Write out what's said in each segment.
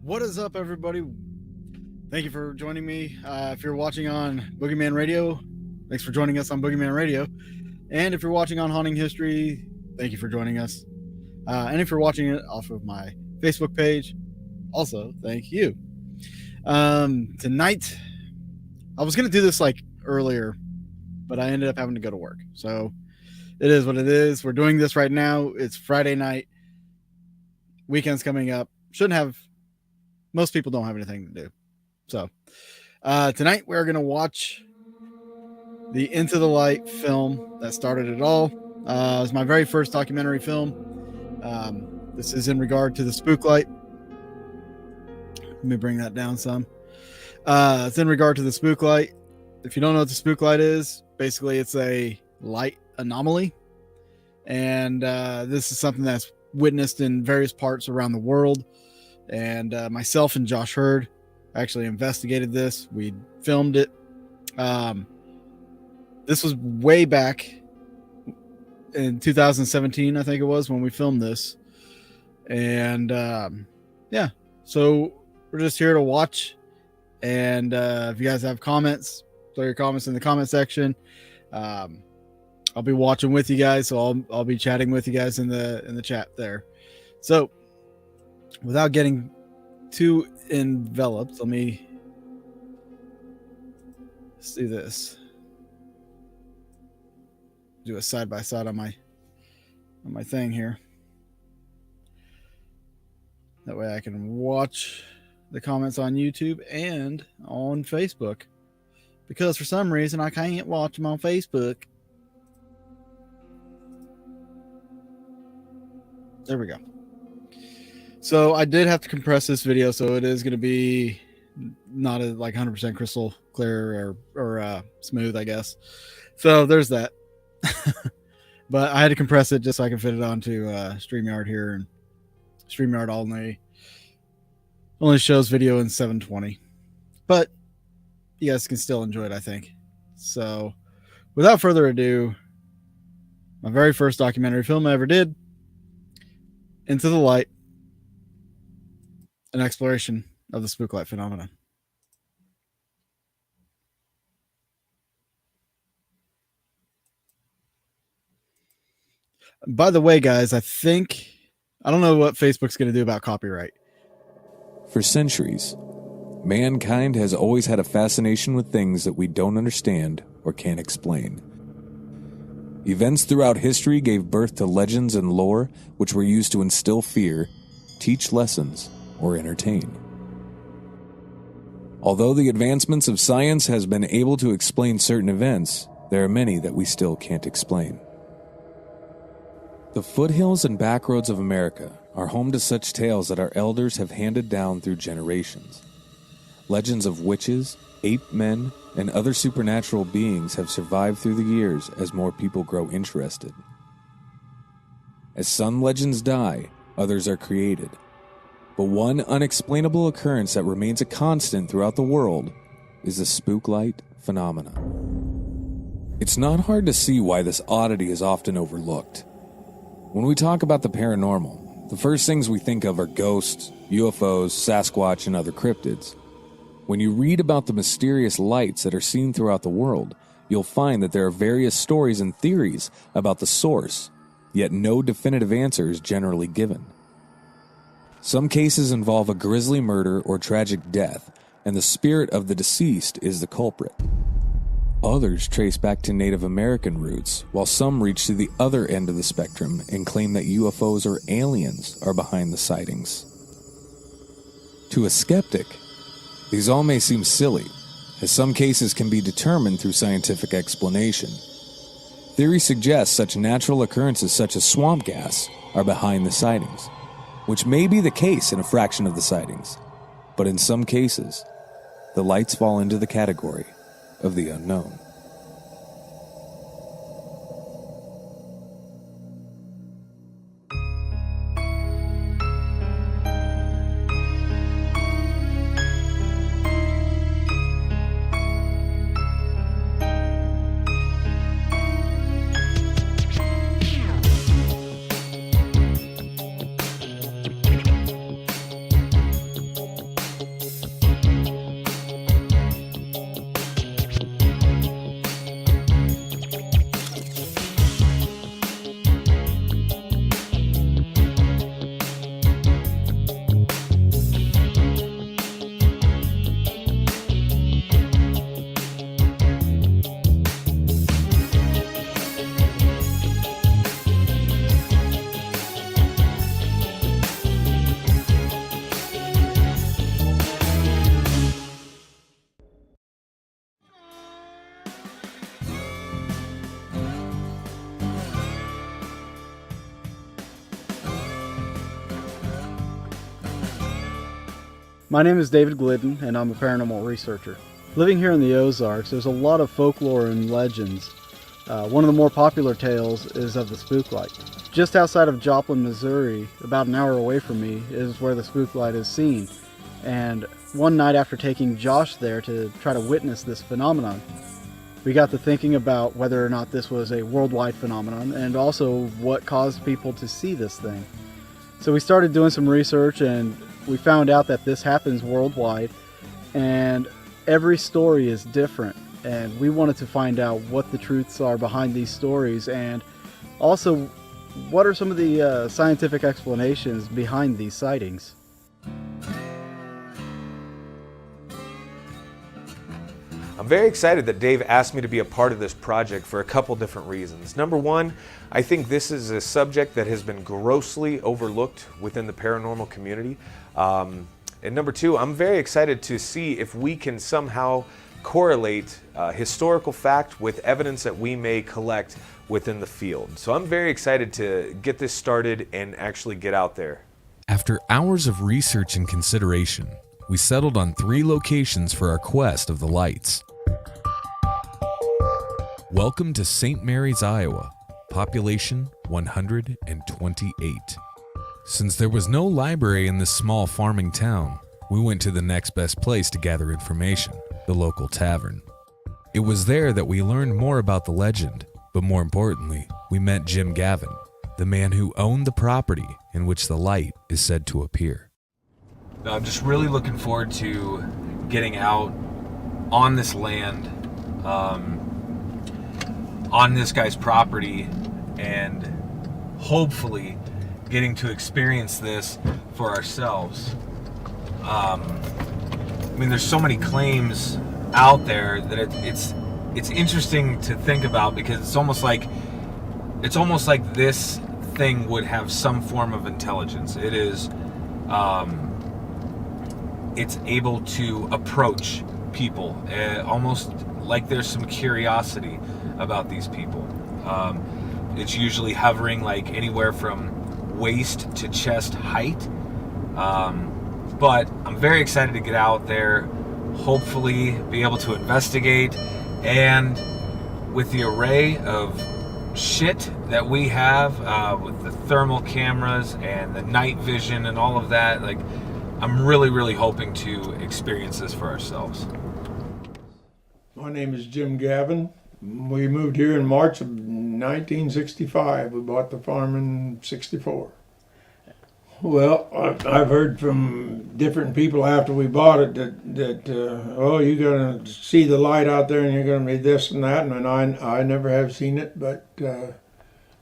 What is up, everybody? Thank you for joining me. If you're watching on Boogeyman Radio, thanks for joining us on Boogeyman Radio. And if you're watching on Haunting History, thank you for joining us. And if you're watching it off of my Facebook page, also thank you. Tonight, I was going to do this like earlier, but I ended up having to go to work. So it is what it is. We're doing this right now. It's Friday night. Weekend's coming up. Most people don't have anything to do. So tonight we're going to watch the Into the Light film that started it all. It was my very first documentary film. This is in regard to the spook light. Let me bring that down some. It's in regard to the spook light. If you don't know what the spook light is, basically it's a light anomaly. And this is something that's witnessed in various parts around the world. And myself and Josh Hurd actually investigated this. We filmed it. This was way back in 2017, I think it was, when we filmed this. And yeah, so we're just here to watch. And if you guys have comments, throw your comments in the comment section. I'll be watching with you guys, so I'll be chatting with you guys in the chat there. So without getting too enveloped, let me see this. Do a side by side on my thing here. That way I can watch the comments on YouTube and on Facebook. Because for some reason I can't watch them on Facebook. There we go. So I did have to compress this video, so it is going to be not like 100% crystal clear or smooth, I guess. So there's that. But I had to compress it just so I can fit it onto StreamYard here, and StreamYard only shows video in 720. But you guys can still enjoy it, I think. So without further ado, my very first documentary film I ever did, Into the Light. An exploration of the spook light phenomenon. By the way, guys, I don't know what Facebook's going to do about copyright. For centuries, mankind has always had a fascination with things that we don't understand or can't explain. Events throughout history gave birth to legends and lore which were used to instill fear, teach lessons, or entertain. Although the advancements of science has been able to explain certain events, there are many that we still can't explain. The foothills and backroads of America are home to such tales that our elders have handed down through generations. Legends of witches, ape men, and other supernatural beings have survived through the years as more people grow interested. As some legends die, others are created. But one unexplainable occurrence that remains a constant throughout the world is the spook light phenomena. It's not hard to see why this oddity is often overlooked. When we talk about the paranormal, the first things we think of are ghosts, UFOs, Sasquatch, and other cryptids. When you read about the mysterious lights that are seen throughout the world, you'll find that there are various stories and theories about the source, yet no definitive answer is generally given. Some cases involve a grisly murder or tragic death, and the spirit of the deceased is the culprit. Others trace back to Native American roots, while some reach to the other end of the spectrum and claim that UFOs or aliens are behind the sightings. To a skeptic, these all may seem silly, as some cases can be determined through scientific explanation. Theory suggests such natural occurrences such as swamp gas are behind the sightings, which may be the case in a fraction of the sightings, but in some cases, the lights fall into the category of the unknown. My name is David Glidden, and I'm a paranormal researcher. Living here in the Ozarks, there's a lot of folklore and legends. One of the more popular tales is of the spook light. Just outside of Joplin, Missouri, about an hour away from me, is where the spook light is seen. And one night after taking Josh there to try to witness this phenomenon, we got to thinking about whether or not this was a worldwide phenomenon and also what caused people to see this thing. So we started doing some research, and we found out that this happens worldwide, and every story is different. And we wanted to find out what the truths are behind these stories, and also what are some of the scientific explanations behind these sightings. I'm very excited that Dave asked me to be a part of this project for a couple different reasons. Number one, I think this is a subject that has been grossly overlooked within the paranormal community. And number two, I'm very excited to see if we can somehow correlate historical fact with evidence that we may collect within the field. So I'm very excited to get this started and actually get out there. After hours of research and consideration, we settled on 3 locations for our quest of the lights. Welcome to St. Mary's, Iowa, population 128. Since there was no library in this small farming town, we went to the next best place to gather information, the local tavern. It was there that we learned more about the legend, but more importantly, we met Jim Gavin, the man who owned the property in which the light is said to appear. I'm just really looking forward to getting out on this land, on this guy's property, and hopefully getting to experience this for ourselves. I mean, there's so many claims out there that it's interesting to think about, because it's almost like this thing would have some form of intelligence. It is it's able to approach people, almost like there's some curiosity about these people. It's usually hovering like anywhere from waist to chest height. But I'm very excited to get out there, hopefully be able to investigate, and with the array of shit that we have, with the thermal cameras and the night vision and all of that, like, I'm really hoping to experience this for ourselves. My name is Jim Gavin. We moved here in March of 1965. We bought the farm in 64. Well, I've heard from different people after we bought it that oh, you're going to see the light out there and you're going to be this and that, and I never have seen it. But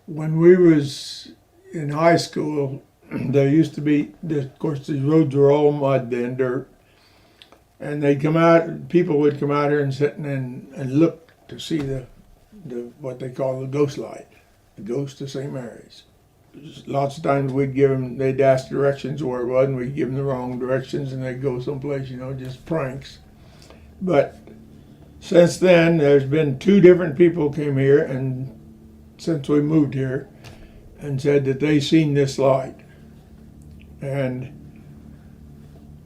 when we was in high school, there used to be, of course, the roads were all mud then, dirt, and they'd come out. People would come out here and sit and look to see the what they call the ghost light, the ghost of St. Mary's. Lots of times we'd give them, they'd ask directions where it was, and we'd give them the wrong directions, and they'd go someplace, just pranks. But since then, there's been 2 different people came here, and since we moved here, and said that they seen this light. And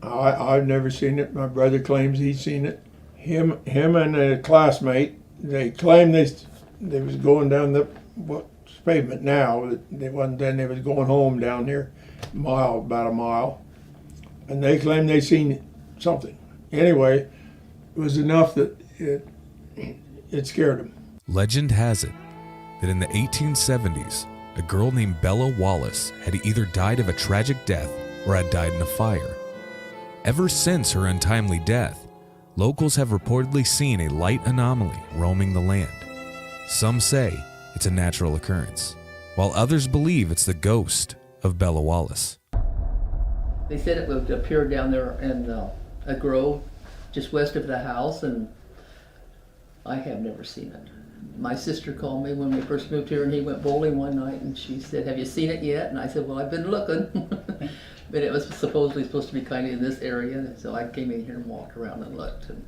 I've never seen it. My brother claims he's seen it. Him and a classmate, they claim they was going down the pavement now. They wasn't then. They was going home down here, about a mile, and they claimed they seen something. Anyway, it was enough that it scared them. Legend has it that in the 1870s, a girl named Bella Wallace had either died of a tragic death or had died in a fire. Ever since her untimely death, locals have reportedly seen a light anomaly roaming the land. Some say it's a natural occurrence, while others believe it's the ghost of Bella Wallace. They said it would appear down there in a grove just west of the house, and I have never seen it. My sister called me when we first moved here, and he went bowling one night, and she said, "Have you seen it yet?" And I said, "Well, I've been looking." But it was supposedly supposed to be kind of in this area, and so I came in here and walked around and looked. And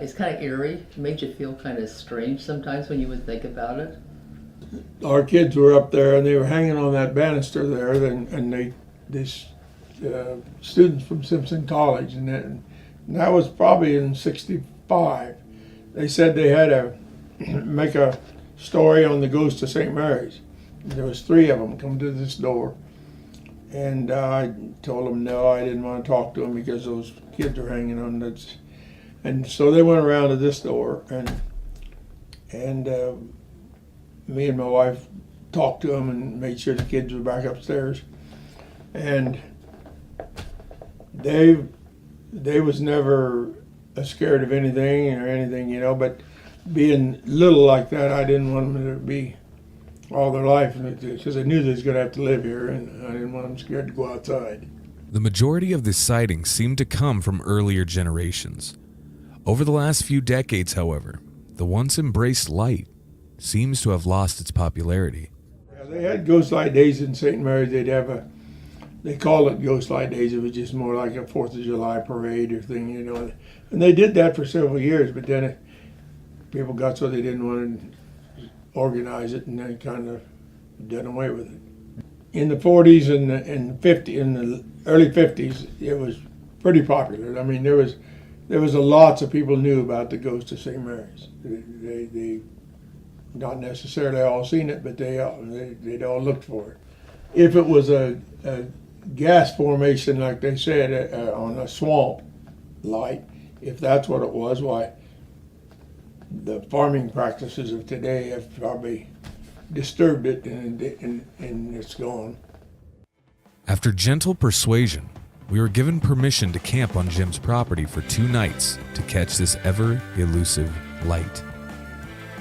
it's kind of eerie. It made you feel kind of strange sometimes when you would think about it. Our kids were up there, and they were hanging on that banister there, and this students from Simpson College, and that was probably in '65. They said they had to make a story on the ghost of St. Mary's. There was 3 of them come to this door, and I told them no, I didn't want to talk to them because those kids were hanging on that. And so they went around to this door, and me and my wife talked to them and made sure the kids were back upstairs. And they was never scared of anything or anything, you know, but being little like that, I didn't want them to be all their life, because I knew they was going to have to live here, and I didn't want them scared to go outside. The majority of the sightings seem to come from earlier generations. Over the last few decades, however, the once embraced light seems to have lost its popularity. Yeah, they had Ghost Light Days in St. Mary's. They'd have they called it Ghost Light Days. It was just more like a 4th of July parade or thing, you know. And they did that for several years, but then people got so they didn't want to organize it, and they kind of did away with it. In the 40s and the early 50s, it was pretty popular. I mean, there was lots of people knew about the ghost of St. Mary's. They not necessarily all seen it, but they'd all looked for it. If it was a gas formation, like they said, on a swamp light, if that's what it was, why the farming practices of today have probably disturbed it, and it's gone. After gentle persuasion, we were given permission to camp on Jim's property for 2 nights to catch this ever-elusive light.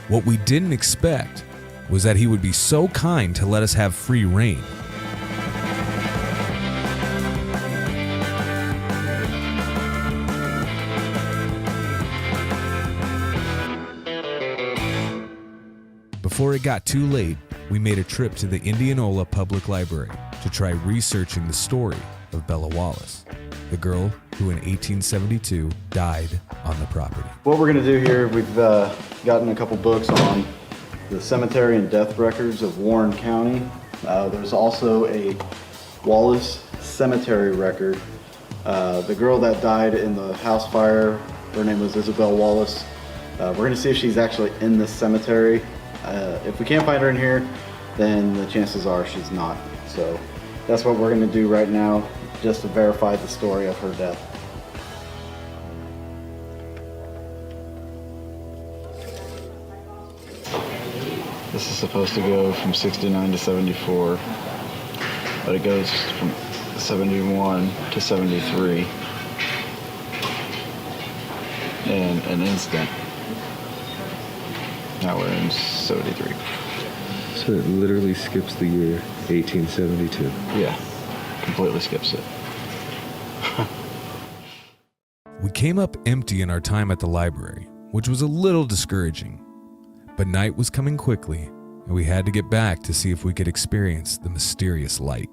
What we didn't expect was that he would be so kind to let us have free rein. Before it got too late, we made a trip to the Indianola Public Library to try researching the story of Bella Wallace, the girl who in 1872 died on the property. What we're going to do here, we've gotten a couple books on the cemetery and death records of Warren County. There's also a Wallace cemetery record. The girl that died in the house fire, her name was Isabel Wallace. We're going to see if she's actually in this cemetery. If we can't find her in here, then the chances are she's not. So that's what we're going to do right now, just to verify the story of her death. This is supposed to go from 69 to 74, but it goes from 71 to 73 in an instant. Now we're in 73. So it literally skips the year 1872. Yeah, completely skips it. We came up empty in our time at the library, which was a little discouraging. But night was coming quickly, and we had to get back to see if we could experience the mysterious light.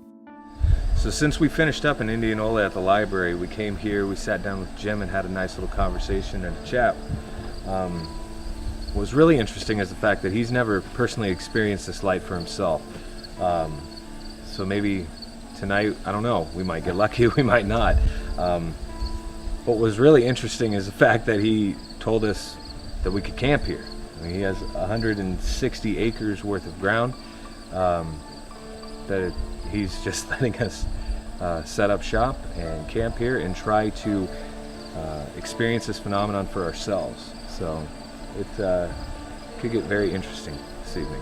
So since we finished up in Indianola at the library, we came here, we sat down with Jim and had a nice little conversation and a chat. What was really interesting is the fact that he's never personally experienced this light for himself. So maybe tonight, I don't know, we might get lucky, we might not. What was really interesting is the fact that he told us that we could camp here. I mean, he has 160 acres worth of ground that he's just letting us set up shop and camp here and try to experience this phenomenon for ourselves. So it could get very interesting this evening.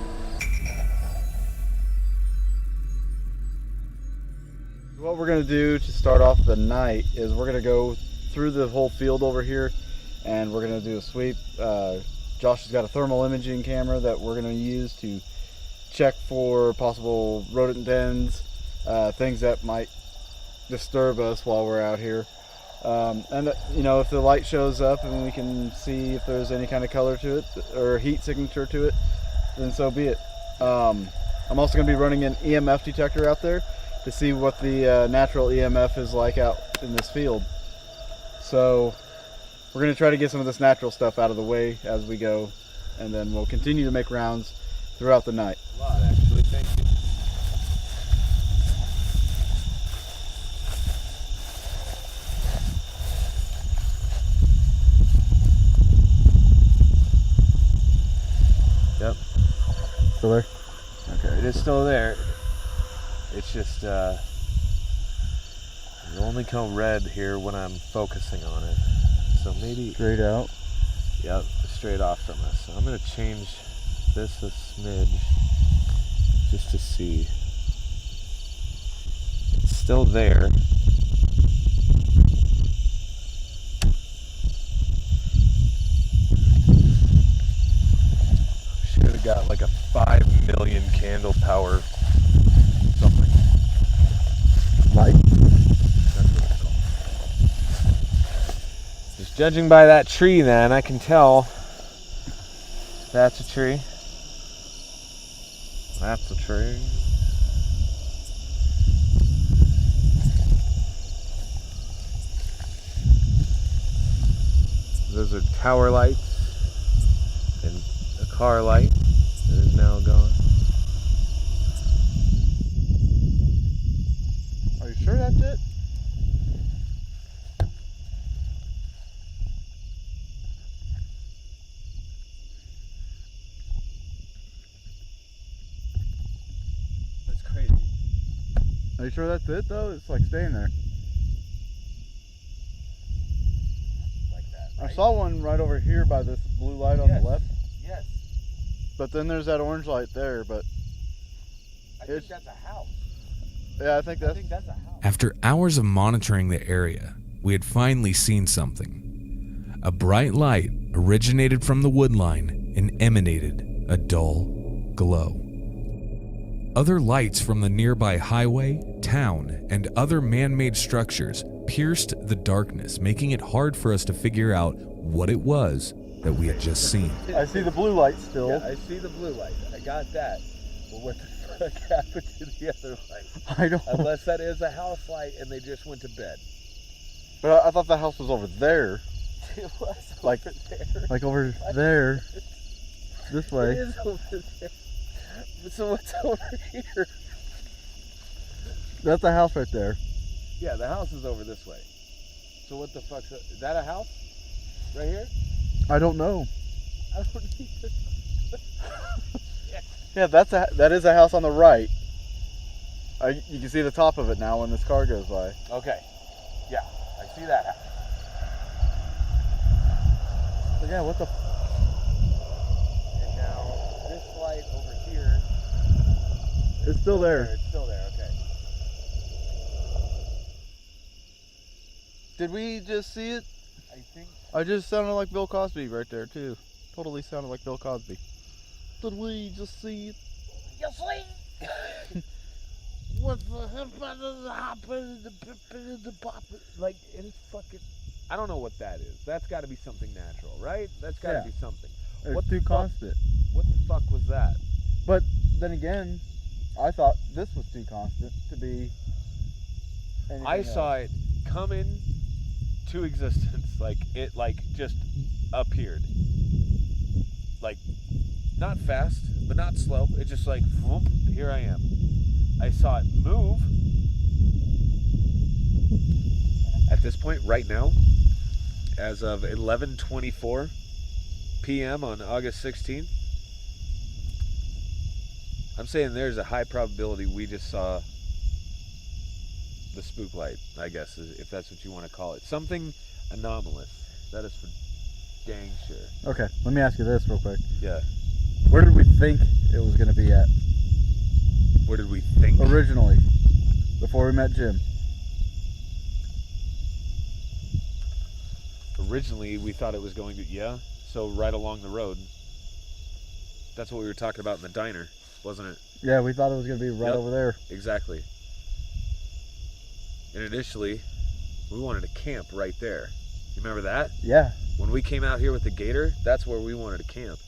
What we're going to do to start off the night is we're going to go through the whole field over here, and we're going to do a sweep. Josh has got a thermal imaging camera that we're going to use to check for possible rodent dens, things that might disturb us while we're out here. And you know, if the light shows up and we can see if there's any kind of color to it or heat signature to it, then so be it. I'm also going to be running an EMF detector out there to see what the natural EMF is like out in this field. So we're going to try to get some of this natural stuff out of the way as we go, and then we'll continue to make rounds throughout the night. A lot, actually. Thank you. Still there? Okay. It is still there. It's just it only come red here when I'm focusing on it. So maybe Straight out. Yep, straight off from us. So I'm gonna change this a smidge just to see. It's still there. Should have got like a 5 million candle power something. Light. That's what it's called. Just judging by that tree, then I can tell that's a tree. That's a tree. Those are tower lights and a car light that is now gone. Are you sure that's it? That's crazy. Are you sure that's it though? It's like staying there. Like that. I saw one right over here by this blue light on the left. Yes. But then there's that orange light there, but I think that's a house. yeah, I think that's that's a house. After hours of monitoring the area, we had finally seen something. A bright light originated from the wood line and emanated a dull glow. Other lights from the nearby highway, town, and other man-made structures pierced the darkness, making it hard for us to figure out what it was that we had just seen. I see the blue light still. Yeah, I see the blue light. I got that. But what the fuck happened to the other light? I don't. Unless that is a house light and they just went to bed. But I thought the house was over there. It was Like- over there. Like over there. This It way. is over there. So what's over here? That's a house right there. Yeah, the house is over this way. So what the fuck's that? Is that a house? Right here? I don't know. I don't either. Yeah, that is a house on the right. You can see the top of it now when this car goes by. Okay. Yeah, I see that house. But yeah, what the? And now this light over here. It's still there. It's still there, okay. Did we just see it? I think I just sounded like Bill Cosby right there too. Totally sounded like Bill Cosby. Did we just see it? you see. What the happened? The pop? Like it's fucking. I don't know what that is. That's got to be something natural, right? That's got to Yeah. be something. It's What too the fuck? constant. What the fuck was that? But then again, I thought this was too constant to be. I saw it come in to existence, like it, just appeared, like not fast, but not slow. It just like, whoop, here I am. I saw it move. At this point, right now, as of 11:24 p.m. on August 16th, I'm saying there's a high probability we just saw the spook light, I guess, if that's what you want to call it. Something anomalous. That is for dang sure. Okay, let me ask you this real quick. Yeah. Where did we think it was going to be at Where did we think? originally, before we met Jim? Originally, we thought it was going to, so right along the road. That's what we were talking about in the diner, wasn't it? Yeah, we thought it was going to be right Yep. over there. Exactly. And initially, we wanted to camp right there. You remember that? Yeah. When we came out here with the gator, that's where we wanted to camp.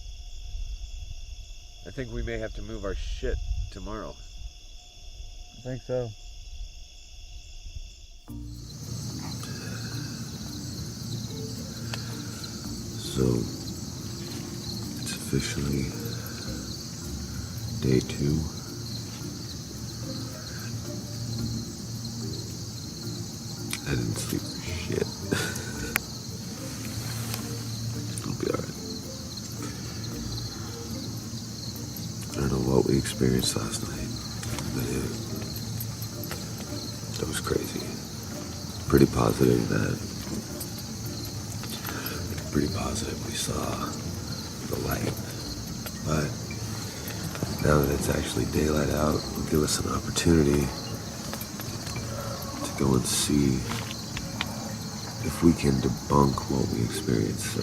I think we may have to move our shit tomorrow. I think so. So, it's officially day 2. I didn't sleep for shit. I'll be alright. I don't know what we experienced last night, but it was crazy. Pretty positive we saw the light. But now that it's actually daylight out, it'll give us an opportunity to go and see if we can debunk what we experienced. So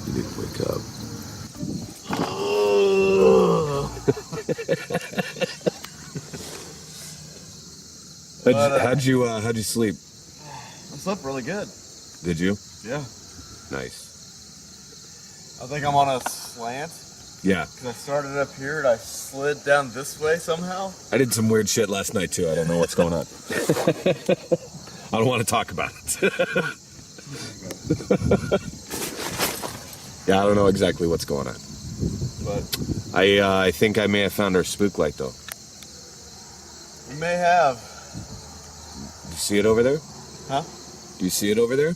you need to wake up. How'd you sleep? I slept really good. Did you? Yeah. Nice. I think I'm on a slant. Yeah. Because I started up here and I slid down this way somehow. I did some weird shit last night too. I don't know what's going on. I don't want to talk about it. Yeah, I don't know exactly what's going on. But I think I may have found our spook light though. you may have. You see it over there? Huh? Do you see it over there?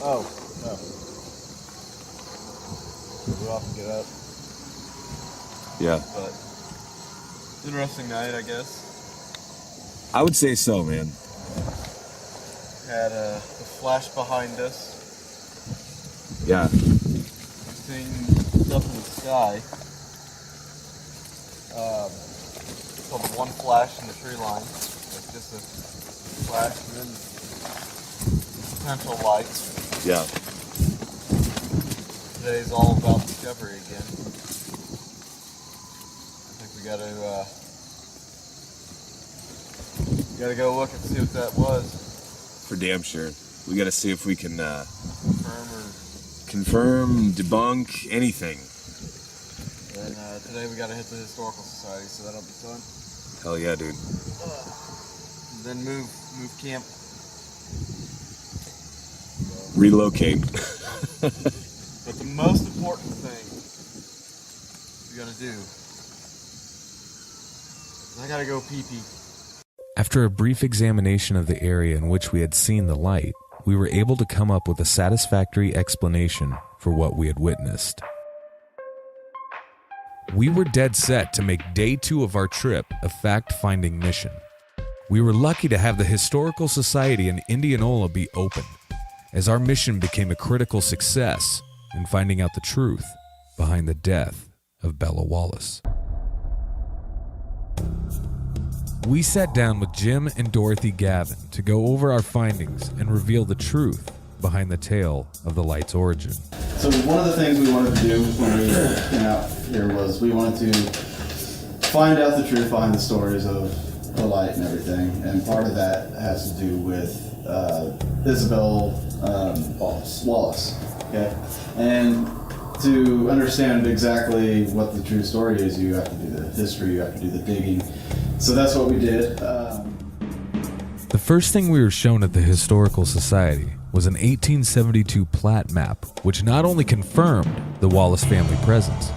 Oh, no. We'll have to get up. Yeah. But interesting night, I guess. I would say so, man. Had a flash behind us. Yeah. Seeing stuff in the sky. Called one flash in the tree line. Like just a flash and then potential lights. Yeah. Today's all about discovery again. I think we gotta go look and see what that was. For damn sure. We gotta see if we can Confirm debunk anything. and today we gotta hit the Historical Society, so that'll be fun. Hell yeah, dude. Then move camp. Relocate. But the most important thing we gotta do is I gotta go pee-pee. After a brief examination of the area in which we had seen the light, we were able to come up with a satisfactory explanation for what we had witnessed. We were dead set to make day 2 of our trip a fact-finding mission. We were lucky to have the Historical Society in Indianola be open, as our mission became a critical success in finding out the truth behind the death of Bella Wallace. We sat down with Jim and Dorothy Gavin to go over our findings and reveal the truth behind the tale of the light's origin. So one of the things we wanted to do when we came out here was we wanted to find out the truth behind the stories of the light and everything. And part of that has to do with Isabel Wallace. Okay, and to understand exactly what the true story is, you have to do the history, you have to do the digging. So that's what we did. The first thing we were shown at the Historical Society was an 1872 plat map, which not only confirmed the Wallace family presence,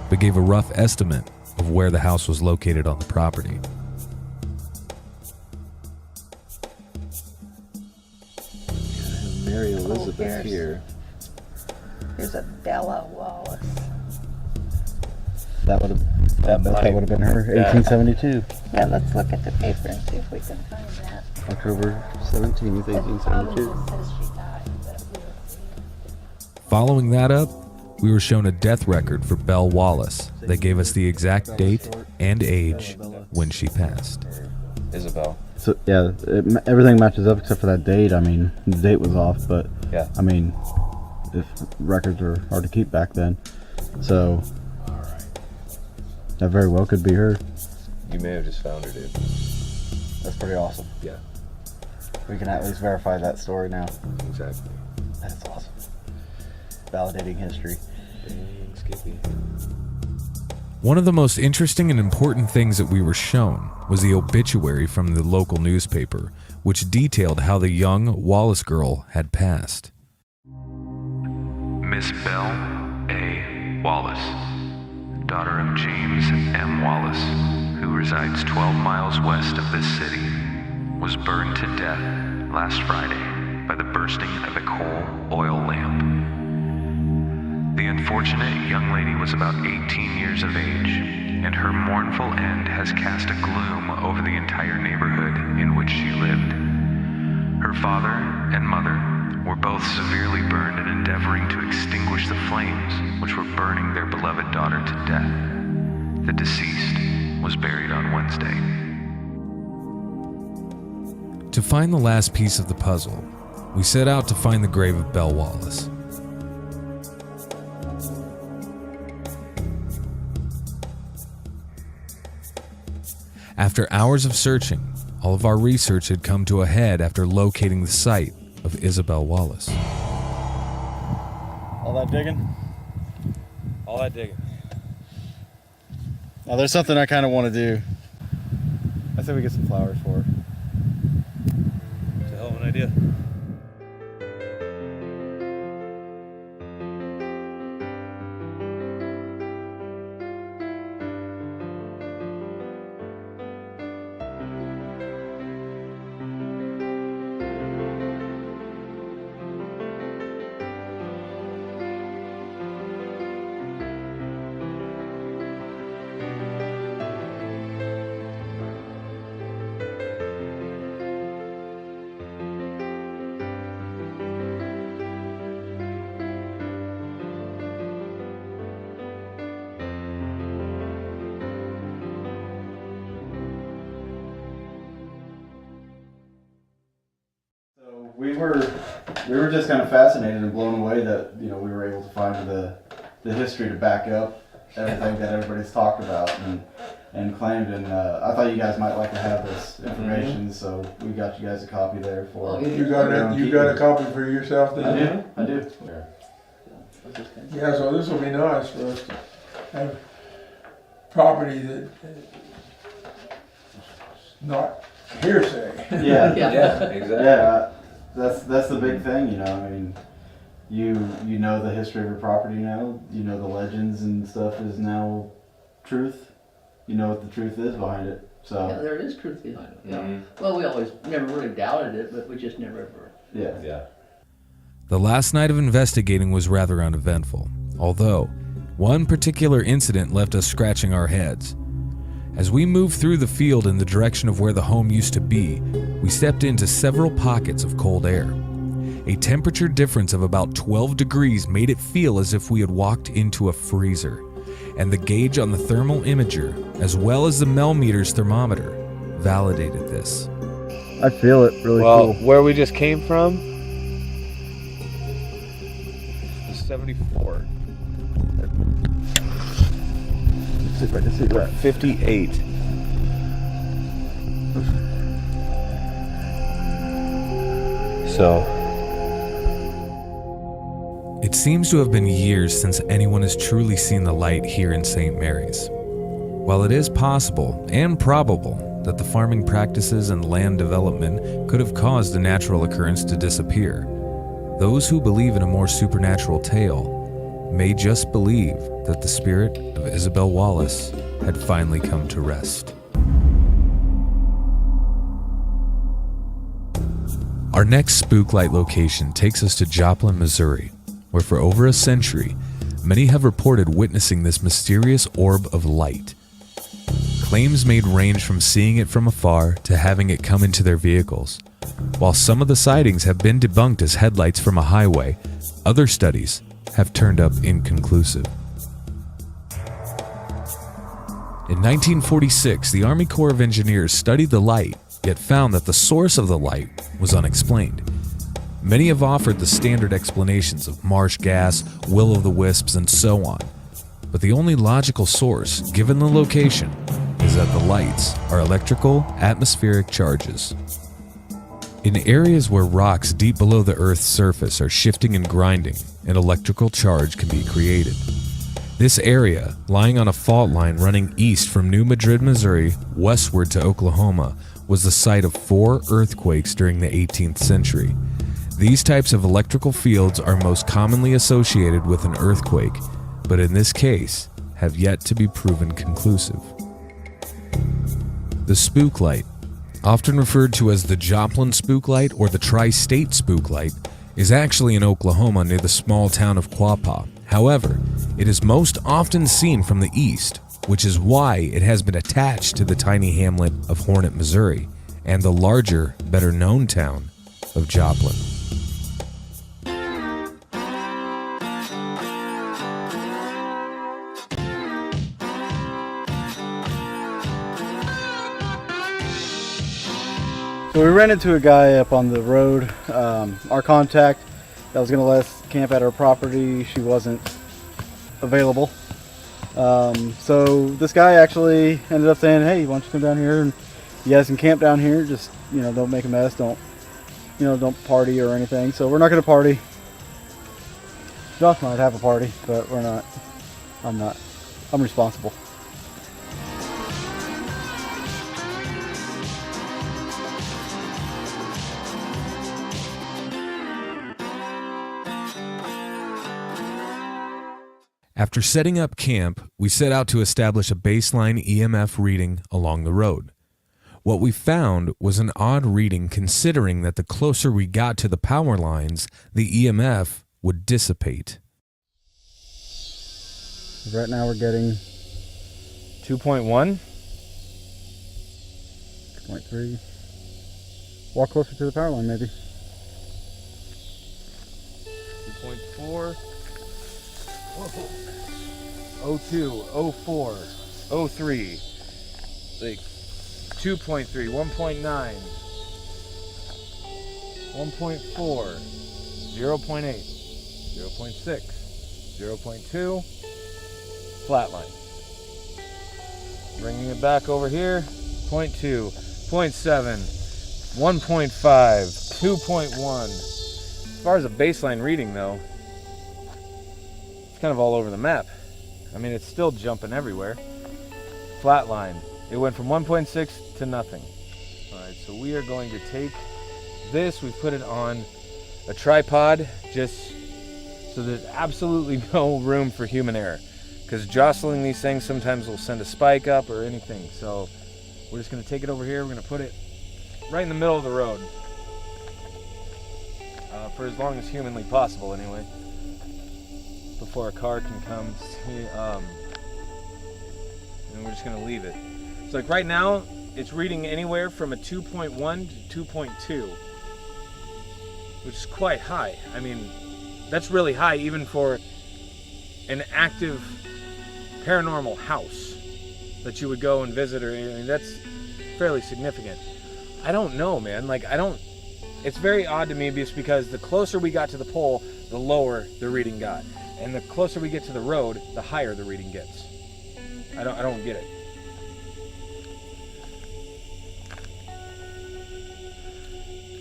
but gave a rough estimate of where the house was located on the property. Mary Elizabeth here. Here's a Bella Wallace. That would have been her, 1872. Yeah, let's look at the paper and see if we can find that. October 17th, It probably says she died, but Following that up, we were shown a death record for Belle Wallace that gave us the exact date and age when she passed. Isabel. So yeah, everything matches up except for that date. I mean, the date was off, but Yeah. I mean, if records were hard to keep back then, so that very well could be her. You may have just found her, dude. That's pretty awesome. Yeah. We can at least verify that story now. Exactly. That's awesome. Validating history. Dang, Skippy. One of the most interesting and important things that we were shown was the obituary from the local newspaper, which detailed how the young Wallace girl had passed. Miss Belle A. Wallace, daughter of James M. Wallace, who resides 12 miles west of this city, was burned to death last Friday by the bursting of a coal oil lamp. The unfortunate young lady was about 18 years of age, and her mournful end has cast a gloom over the entire neighborhood in which she lived. Her father and mother were both severely burned in endeavoring to extinguish the flames which were burning their beloved daughter to death. The deceased was buried on Wednesday. To find the last piece of the puzzle, we set out to find the grave of Belle Wallace. After hours of searching, all of our research had come to a head after locating the site of Isabel Wallace. All that digging? All that digging. Now there's something I kind of want to do. I say we get some flowers for her. It's a hell of an idea. We were just kind of fascinated and blown away that we were able to find the history to back up everything that everybody's talked about and claimed. And I thought you guys might like to have this information, so we got you guys a copy there for. You got a copy for yourself then? I do. Yeah, so this will be nice for us to have property that not hearsay. Yeah, exactly. Yeah. That's the big thing, I mean, you know the history of your property now. You know the legends and stuff is now truth. You know what the truth is behind it. So Yeah, there is truth behind it. Yeah. Mm-hmm. Well, we always never really doubted it, but we just never ever. yeah. The last night of investigating was rather uneventful, although one particular incident left us scratching our heads. As we moved through the field in the direction of where the home used to be, we stepped into several pockets of cold air. A temperature difference of about 12 degrees made it feel as if we had walked into a freezer, and the gauge on the thermal imager, as well as the Melmeter's thermometer, validated this. I feel it really Well, where we just came from, the 74. 58. So It seems to have been years since anyone has truly seen the light here in St. Mary's. While it is possible and probable that the farming practices and land development could have caused the natural occurrence to disappear, those who believe in a more supernatural tale may just believe that the spirit of Isabel Wallace had finally come to rest. Our next spooklight location takes us to Joplin, Missouri, where for over a century, many have reported witnessing this mysterious orb of light. Claims made range from seeing it from afar to having it come into their vehicles. While some of the sightings have been debunked as headlights from a highway, other studies have turned up inconclusive. In 1946, the Army Corps of Engineers studied the light, yet found that the source of the light was unexplained. Many have offered the standard explanations of marsh gas, will-o'-the-wisps, and so on, but the only logical source, given the location, is that the lights are electrical atmospheric charges. In areas where rocks deep below the Earth's surface are shifting and grinding, an electrical charge can be created. This area, lying on a fault line running east from New Madrid, Missouri, westward to Oklahoma, was the site of 4 earthquakes during the 18th century. These types of electrical fields are most commonly associated with an earthquake, but in this case, have yet to be proven conclusive. The spook light often referred to as the Joplin Spooklight or the Tri-State Spooklight, is actually in Oklahoma near the small town of Quapaw. However, it is most often seen from the east, which is why it has been attached to the tiny hamlet of Hornet, Missouri, and the larger, better-known town of Joplin. So we ran into a guy up on the road, our contact that was gonna let us camp at our property. She wasn't available. So this guy actually ended up saying, hey, why don't you come down here and you guys can camp down here. Just, don't make a mess. Don't party or anything. So we're not gonna party. Josh might have a party, but we're not. I'm not. I'm responsible. After setting up camp, we set out to establish a baseline EMF reading along the road. What we found was an odd reading considering that the closer we got to the power lines, the EMF would dissipate. Right now we're getting 2.1. 2.3. Walk closer to the power line, maybe. 2.4. 02, 04, 03, like 2.3, 1.9, 1.4, 0.8, 0.6, 0.2, flatline. Bringing it back over here, 0.2, 0.7, 1.5, 2.1. As far as a baseline reading though, it's kind of all over the map. I mean, it's still jumping everywhere. Flatline. It went from 1.6 to nothing. All right, so we are going to take this. We put it on a tripod just so there's absolutely no room for human error. Because jostling these things sometimes will send a spike up or anything. So we're just going to take it over here. We're going to put it right in the middle of the road. For as long as humanly possible, anyway. Before a car can come, and we're just gonna leave it. So like right now, it's reading anywhere from a 2.1 to 2.2, which is quite high. I mean, that's really high even for an active paranormal house that you would go and visit, or I mean, that's fairly significant. I don't know, man. Like it's very odd to me just because the closer we got to the pole, the lower the reading got. And the closer we get to the road, the higher the reading gets. I don't get it.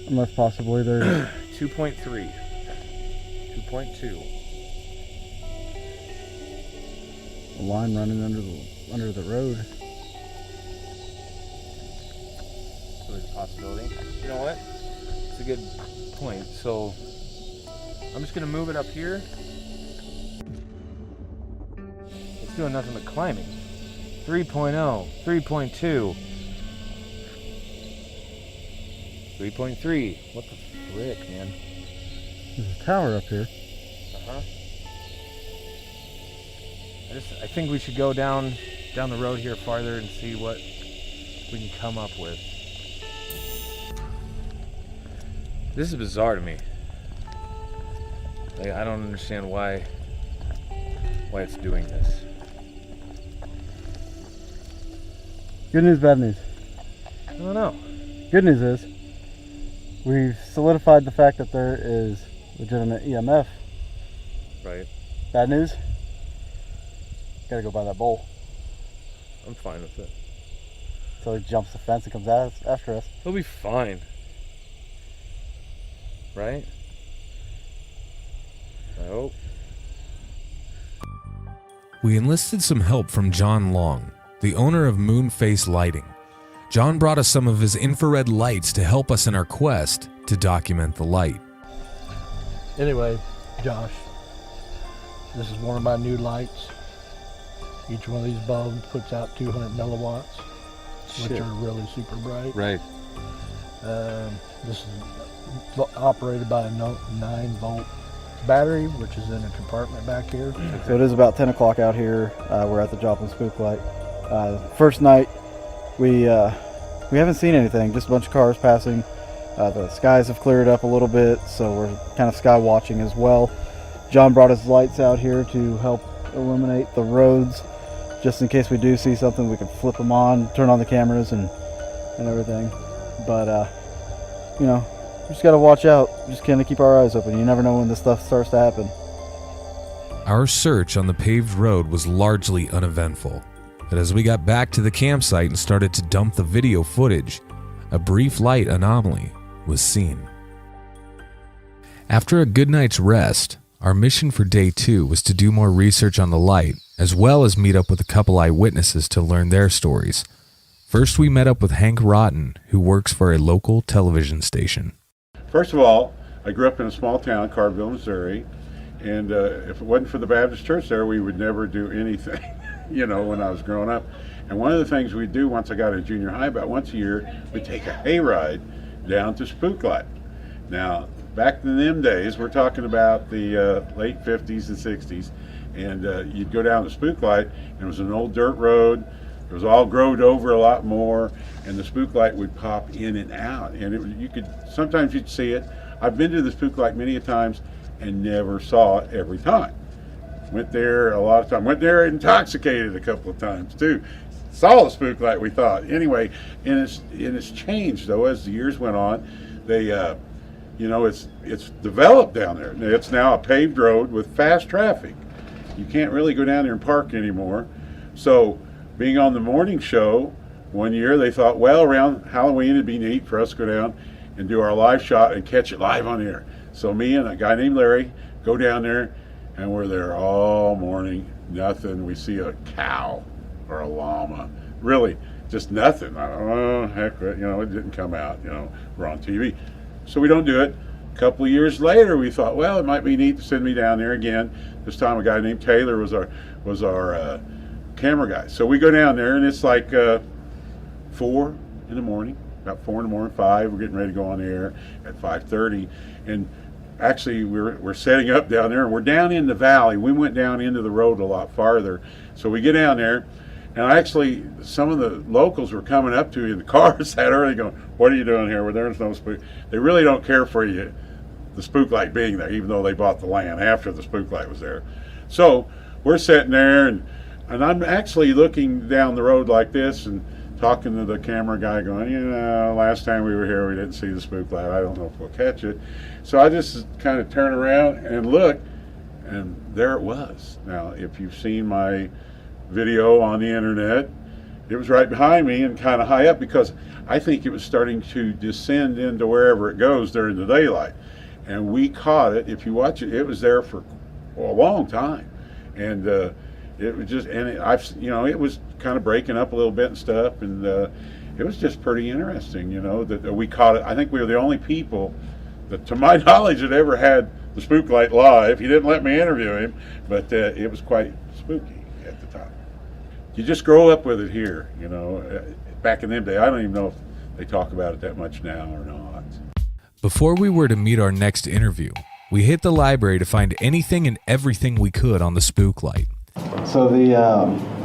Unless possibly they're 2.3, 2.2. a line running under the road. So there's a possibility. You know what? It's a good point. So I'm just gonna move it up here. It's doing nothing but climbing. 3.0, 3.2, 3.3. What the frick, man? There's a tower up here. I think we should go down the road here farther and see what we can come up with. This is bizarre to me. Like, I don't understand why it's doing this. Good news, bad news. I don't know. Good news is we've solidified the fact that there is legitimate EMF. Right. Bad news? Gotta go by that bowl. I'm fine with it. So he jumps the fence and comes after us. He'll be fine. Right? I hope. We enlisted some help from John Long, the owner of Moonface Lighting. John brought us some of his infrared lights to help us in our quest to document the light. Anyway, Josh, this is one of my new lights. Each one of these bulbs puts out 200 milliwatts, which are really super bright. Right. This is operated by a 9-volt battery, which is in a compartment back here. So it is about 10 o'clock out here. We're at the Joplin Spook Light. First night, we haven't seen anything, just a bunch of cars passing. The skies have cleared up a little bit, so we're kind of sky watching as well. John brought his lights out here to help illuminate the roads, just in case we do see something. We can flip them on, turn on the cameras and everything. But you know, we just gotta watch out. Just kind of keep our eyes open. You never know when this stuff starts to happen. Our search on the paved road was largely uneventful, but as we got back to the campsite and started to dump the video footage, a brief light anomaly was seen. After a good night's rest, our mission for day 2 was to do more research on the light, as well as meet up with a couple eyewitnesses to learn their stories. First, we met up with Hank Rotten, who works for a local television station. First of all, I grew up in a small town, Carville, Missouri, and if it wasn't for the Baptist church there, we would never do anything, you know, when I was growing up. And one of the things we'd do once I got to junior high, about once a year, we'd take a hayride down to Spook Light. Now, back in them days, we're talking about the late 50s and 60s, and you'd go down to Spook Light, and it was an old dirt road. It was all growed over a lot more, and the Spook Light would pop in and out, and you could sometimes you'd see it. I've been to the Spook Light many a times and never saw it every time. Went there a lot of times. Went there intoxicated a couple of times too. Saw the Spook Light, we thought. Anyway, and it's changed though as the years went on. They you know, it's developed down there. It's now a paved road with fast traffic. You can't really go down there and park anymore. So being on the morning show one year, they thought, well, around Halloween it'd be neat for us to go down and do our live shot and catch it live on air. So me and a guy named Larry go down there, and we're there all morning. Nothing. We see a cow or a llama. Really, just nothing. I don't know, heck, you know, it didn't come out. You know, we're on TV, so we don't do it. A couple of years later, we thought, well, it might be neat to send me down there again. This time, a guy named Taylor was our camera guy. So we go down there, and it's like 4 in the morning, about 4 in the morning, 5. We're getting ready to go on the air at 5:30, and actually we're setting up down there, and we're down in the valley. We went down into the road a lot farther. So we get down there, and actually some of the locals were coming up to you in the cars that early going, what are you doing here? Well, there's no spook. They really don't care for you, the Spook Light being there, even though they bought the land after the Spook Light was there. So we're sitting there, and I'm actually looking down the road like this and talking to the camera guy going, you know, last time we were here we didn't see the Spook Light. I don't know if we'll catch it. So I just kind of turn around and look, and there it was. Now, if you've seen my video on the internet, it was right behind me and kind of high up, because I think it was starting to descend into wherever it goes during the daylight. And we caught it. If you watch it, it was there for a long time. And it was just, and it was kind of breaking up a little bit and stuff, and it was just pretty interesting, you know, that we caught it. I think we were the only people that, to my knowledge, had ever had the Spook Light live. He didn't let me interview him, but it was quite spooky at the time. You just grow up with it here, you know. Back in them days, I don't even know if they talk about it that much now or not. Before we were to meet our next interview, we hit the library to find anything and everything we could on the Spook Light. So the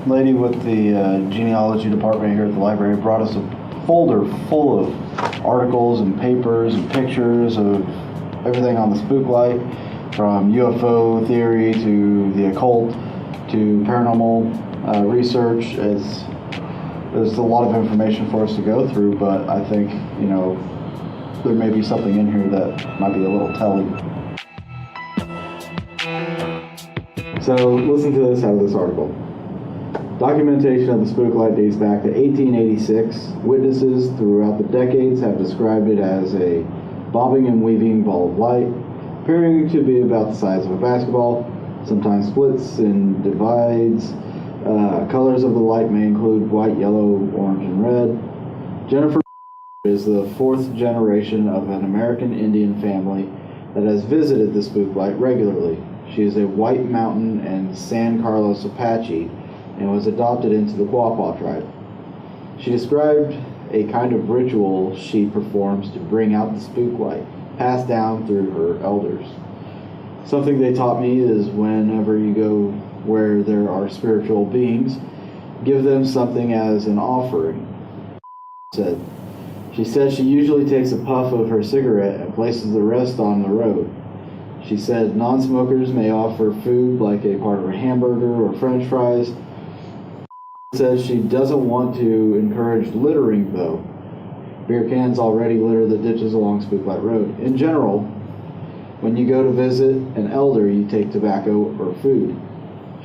lady with the genealogy department here at the library brought us a folder full of articles and papers and pictures of everything on the Spook Light, from UFO theory to the occult to paranormal research. There's a lot of information for us to go through, but I think, you know, there may be something in here that might be a little telling. So listen to this out of this article. Documentation of the Spook Light dates back to 1886. Witnesses throughout the decades have described it as a bobbing and weaving ball of light, appearing to be about the size of a basketball, sometimes splits and divides. Colors of the light may include white, yellow, orange, and red. Jennifer is the 4th generation of an American Indian family that has visited the Spook Light regularly. She is a White Mountain and San Carlos Apache and was adopted into the Quapaw tribe. She described a kind of ritual she performs to bring out the spook light, passed down through her elders. Something they taught me is whenever you go where there are spiritual beings, give them something as an offering. Said. She said she usually takes a puff of her cigarette and places the rest on the road. She said non-smokers may offer food like a part of a hamburger or french fries. Says she doesn't want to encourage littering though. Beer cans already litter the ditches along Spooklight Road. In general, when you go to visit an elder, you take tobacco or food,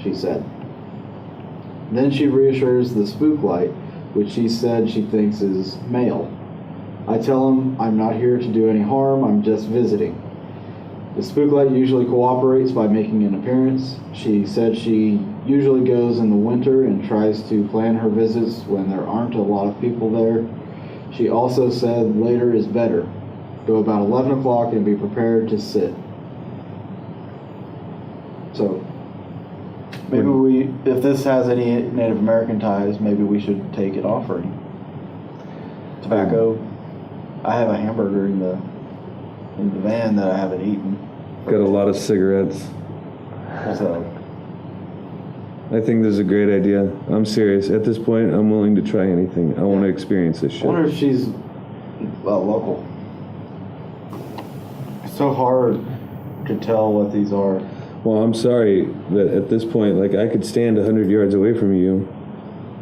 she said. Then she reassures the Spooklight, which she said she thinks is male. I tell him I'm not here to do any harm, I'm just visiting. The Spooklight usually cooperates by making an appearance. She said she usually goes in the winter and tries to plan her visits when there aren't a lot of people there. She also said later is better. Go about 11 o'clock and be prepared to sit. So, maybe if this has any Native American ties, maybe we should take an offering. Tobacco. I have a hamburger in the van that I haven't eaten. Got a lot of cigarettes. So, I think this is a great idea. I'm serious. At this point, I'm willing to try anything. I want to experience this shit. I wonder if she's local. It's so hard to tell what these are. Well, I'm sorry, but at this point, like, I could stand 100 yards away from you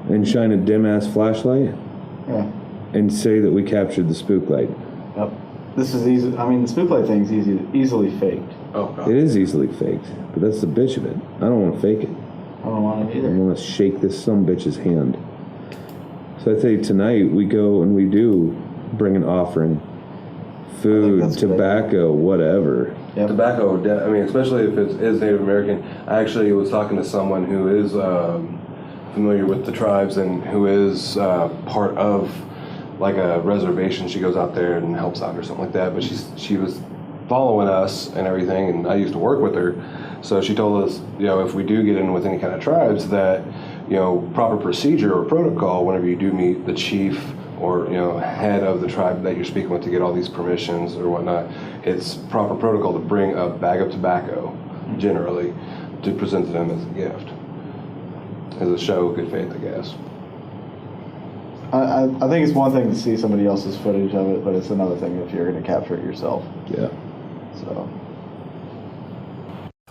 and shine a dim-ass flashlight and say that we captured the spook light. Yep. This is easy. I mean, the spooklight thing's easily faked. Oh, God. It is easily faked, but that's the bitch of it. I don't want to fake it. I don't want it either. I want to shake this some bitch's hand. So I think tonight we go and we do bring an offering. Food, tobacco, whatever. Yep. Tobacco, I mean, especially if it is Native American. I actually was talking to someone who is familiar with the tribes and who is part of like a reservation. She goes out there and helps out or something like that. But she was following us and everything, and I used to work with her. So she told us, you know, if we do get in with any kind of tribes, that, you know, proper procedure or protocol whenever you do meet the chief or, you know, head of the tribe that you're speaking with to get all these permissions or whatnot, it's proper protocol to bring a bag of tobacco, generally, to present to them as a gift. As a show of good faith, I guess. I think it's one thing to see somebody else's footage of it, but it's another thing if you're going to capture it yourself. Yeah. So.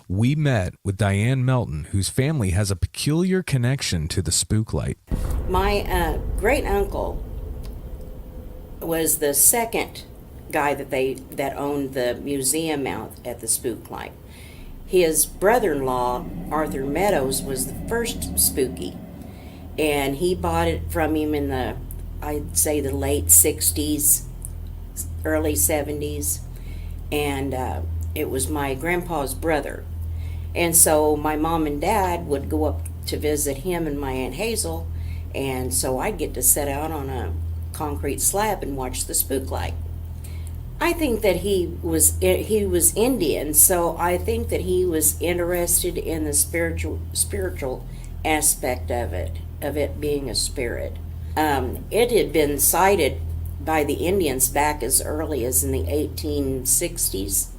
We met with Diane Melton, whose family has a peculiar connection to the spook light. My great uncle was the second guy that owned the museum out at the spook light. His brother-in-law, Arthur Meadows, was the first spooky, and he bought it from him in the, I'd say, the late 60s, early 70s, and it was my grandpa's brother. And so my mom and dad would go up to visit him and my Aunt Hazel, and so I'd get to sit out on a concrete slab and watch the spook light. I think that he was Indian, so I think that he was interested in the spiritual aspect of it being a spirit. It had been sighted by the Indians back as early as in the 1860s,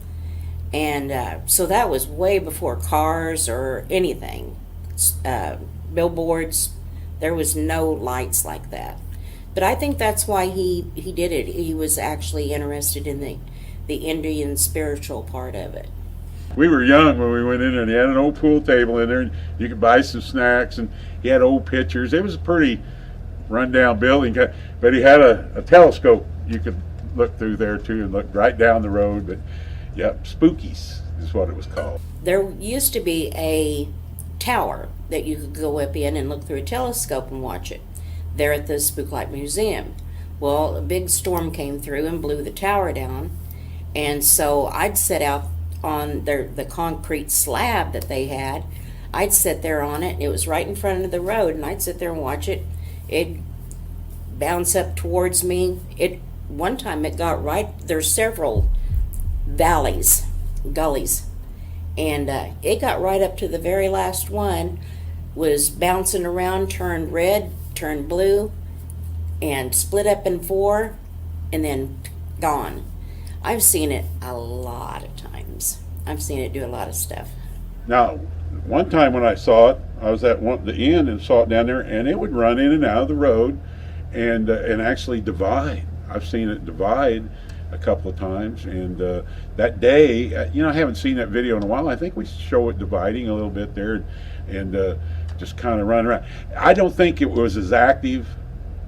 and so that was way before cars or anything. Billboards, there was no lights like that. But I think that's why he did it. He was actually interested in the Indian spiritual part of it. We were young when we went in there, and he had an old pool table in there, and you could buy some snacks, and he had old pictures. It was a pretty rundown building, but he had a telescope you could look through there too and look right down the road. But yep, Spookies is what it was called. There used to be a tower that you could go up in and look through a telescope and watch it there at the Spooklight Museum. Well, a big storm came through and blew the tower down, and so I'd sit out on the concrete slab that they had. I'd sit there on it, and it was right in front of the road, and I'd sit there and watch it. It'd bounce up towards me. One time it got right, there's several gullies, and it got right up to the very last one, was bouncing around, turned red, turned blue, and split up in four and then gone. I've seen it a lot of times. I've seen it do a lot of stuff. Now, one time when I saw it, I was at the end and saw it down there, and it would run in and out of the road and actually divide. I've seen it divide a couple of times, and that day, I haven't seen that video in a while. I think we show it dividing a little bit there and just kind of run around. I don't think it was as active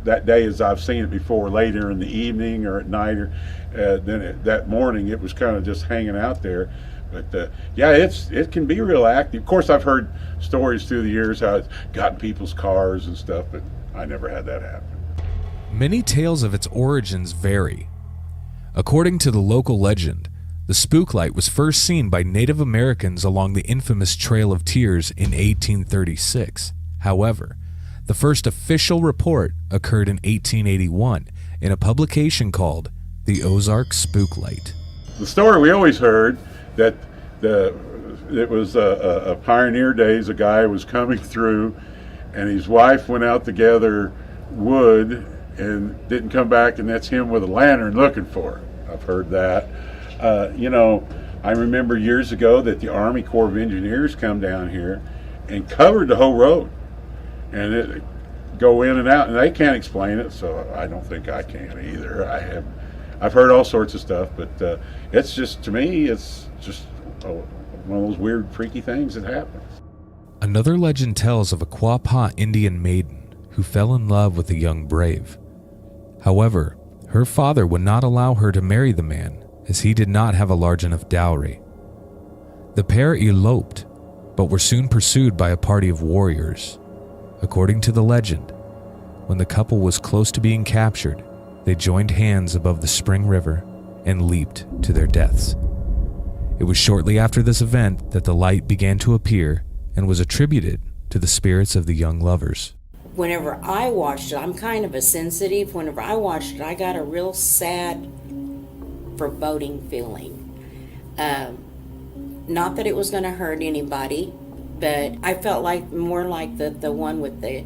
that day as I've seen it before, later in the evening or at night, or that morning it was kind of just hanging out there. But it can be real active. Of course, I've heard stories through the years how it's got in people's cars and stuff, but I never had that happen. Many tales of its origins vary. According to the local legend, the spook light was first seen by Native Americans along the infamous Trail of Tears in 1836. However, the first official report occurred in 1881 in a publication called The Ozark Spook Light. The story we always heard that it was a pioneer days. A guy was coming through, and his wife went out to gather wood and didn't come back, and that's him with a lantern looking for her. I've heard that. I remember years ago that the Army Corps of Engineers come down here and covered the whole road, and it go in and out, and they can't explain it, so I don't think I can either. I've heard all sorts of stuff, but it's just, to me, it's just one of those weird, freaky things that happens. Another legend tells of a Quapaw Indian maiden who fell in love with a young brave. However, her father would not allow her to marry the man, as he did not have a large enough dowry. The pair eloped, but were soon pursued by a party of warriors. According to the legend, when the couple was close to being captured, they joined hands above the Spring River and leaped to their deaths. It was shortly after this event that the light began to appear and was attributed to the spirits of the young lovers. Whenever I watched it, I'm kind of a sensitive. Whenever I watched it, I got a real sad, foreboding feeling. Not that it was going to hurt anybody, but I felt like more like the one with the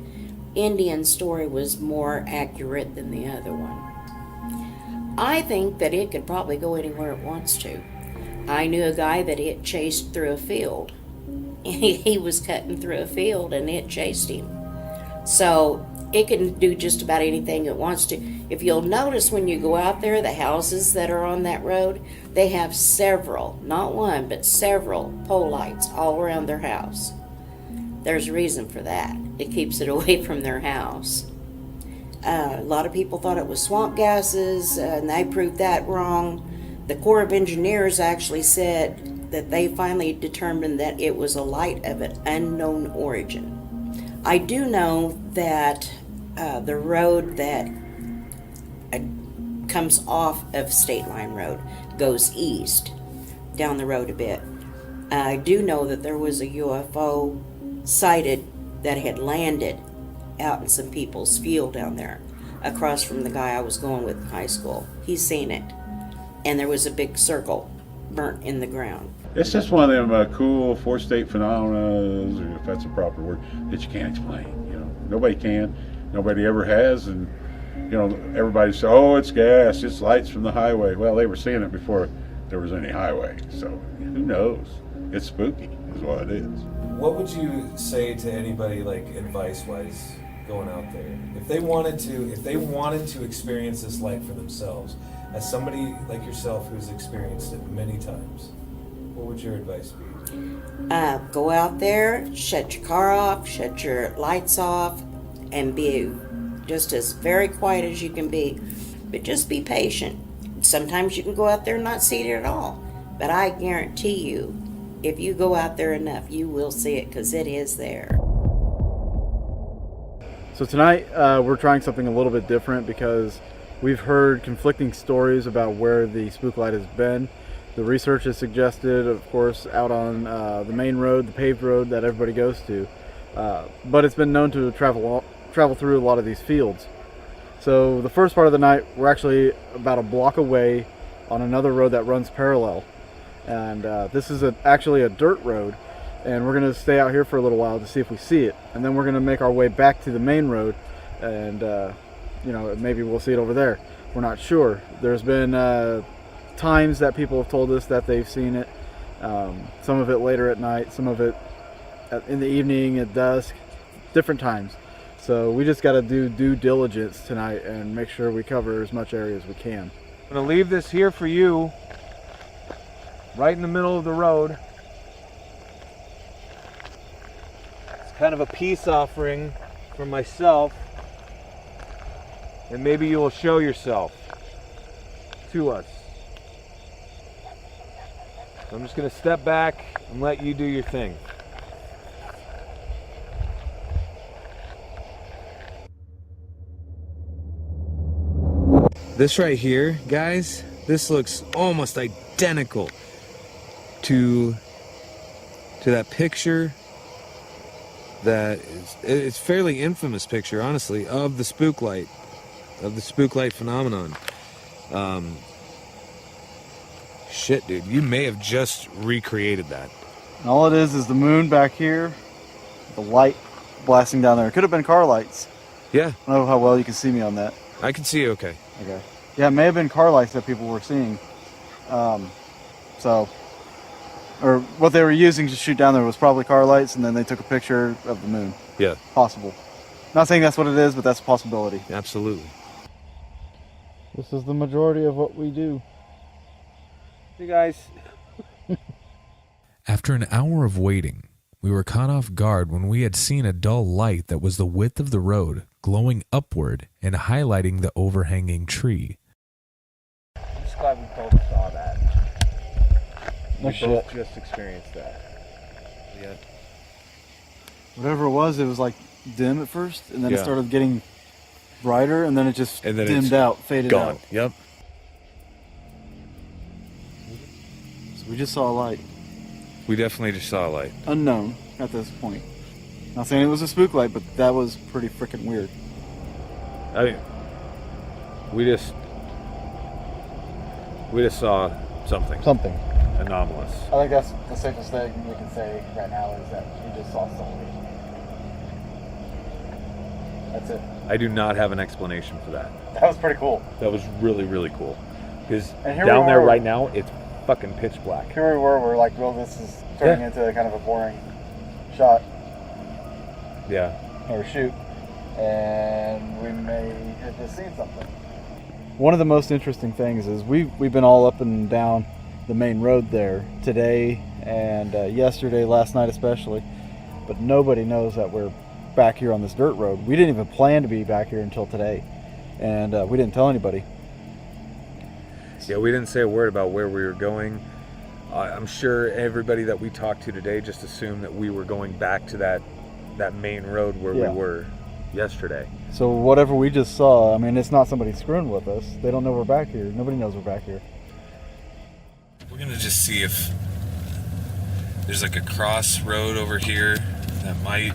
Indian story was more accurate than the other one. I think that it could probably go anywhere it wants to. I knew a guy that it chased through a field. He was cutting through a field and it chased him. So it can do just about anything it wants to. If you'll notice when you go out there, the houses that are on that road, they have several, not one, but several pole lights all around their house. There's a reason for that. It keeps it away from their house. A lot of people thought it was swamp gases, and they proved that wrong. The Corps of Engineers actually said that they finally determined that it was a light of an unknown origin. I do know that the road that comes off of State Line Road goes east, down the road a bit. I do know that there was a UFO sighted that had landed out in some people's field down there, across from the guy I was going with in high school. He's seen it. And there was a big circle burnt in the ground. It's just one of them cool four-state phenomena, if that's a proper word, that you can't explain. Nobody can, nobody ever has, and everybody says, "Oh, it's gas, it's lights from the highway." Well, they were seeing it before there was any highway, so who knows? It's spooky, is what it is. What would you say to anybody, like advice-wise, going out there, if they wanted to experience this light for themselves, as somebody like yourself who's experienced it many times? What would your advice be? Go out there, shut your car off, shut your lights off, and be just as very quiet as you can be. But just be patient. Sometimes you can go out there and not see it at all. But I guarantee you, if you go out there enough, you will see it, because it is there. So tonight we're trying something a little bit different, because we've heard conflicting stories about where the spook light has been. The research has suggested, of course, out on the main road, the paved road that everybody goes to. But it's been known to travel through a lot of these fields. So the first part of the night, we're actually about a block away on another road that runs parallel. And this is actually a dirt road. And we're going to stay out here for a little while to see if we see it. And then we're going to make our way back to the main road and you know, maybe we'll see it over there. We're not sure. There's been times that people have told us that they've seen it. Some of it later at night, some of it in the evening, at dusk, different times. So we just got to do due diligence tonight and make sure we cover as much area as we can. I'm gonna leave this here for you, right in the middle of the road. It's kind of a peace offering for myself, and maybe you will show yourself to us. So I'm just gonna step back and let you do your thing. This right here, guys, this looks almost identical to that picture that is, it's fairly infamous picture, honestly, of the spook light phenomenon. Shit, dude, you may have just recreated that. And all it is the moon back here, the light blasting down there. It could have been car lights. Yeah. I don't know how well you can see me on that. I can see you okay. Okay. Yeah, it may have been car lights that people were seeing. Or what they were using to shoot down there was probably car lights, and then they took a picture of the moon. Yeah. Possible. Not saying that's what it is, but that's a possibility. Absolutely. This is the majority of what we do. Hey guys. After an hour of waiting, we were caught off guard when we had seen a dull light that was the width of the road, glowing upward and highlighting the overhanging tree. I'm just glad we both saw that. No We shit. both just experienced that. Yeah. Whatever it was like dim at first, and then it Yeah. started getting brighter, and then it just And then dimmed it's out, faded gone. out. Yep. So we just saw a light. We definitely just saw a light. Unknown at this point. Not saying it was a spook light, but that was pretty freaking weird. I mean, we just saw something. Something. Anomalous. I think that's the safest thing we can say right now is that we just saw something. That's it. I do not have an explanation for that. That was pretty cool. That was really, really cool. Because And here down we there are. right now, it's fucking pitch black. Here we were, we're like, well, this is turning into kind of a boring shot Yeah. or shoot, and we may have just seen something. One of the most interesting things is we've been all up and down the main road there today and yesterday, last night especially, but nobody knows that we're back here on this dirt road. We didn't even plan to be back here until today, and we didn't tell anybody. Yeah, we didn't say a word about where we were going. I'm sure everybody that we talked to today just assumed that we were going back to that main road where Yeah. we were yesterday. So whatever we just saw, I mean, it's not somebody screwing with us. They don't know we're back here. Nobody knows we're back here. We're gonna just see if there's like a crossroad over here that might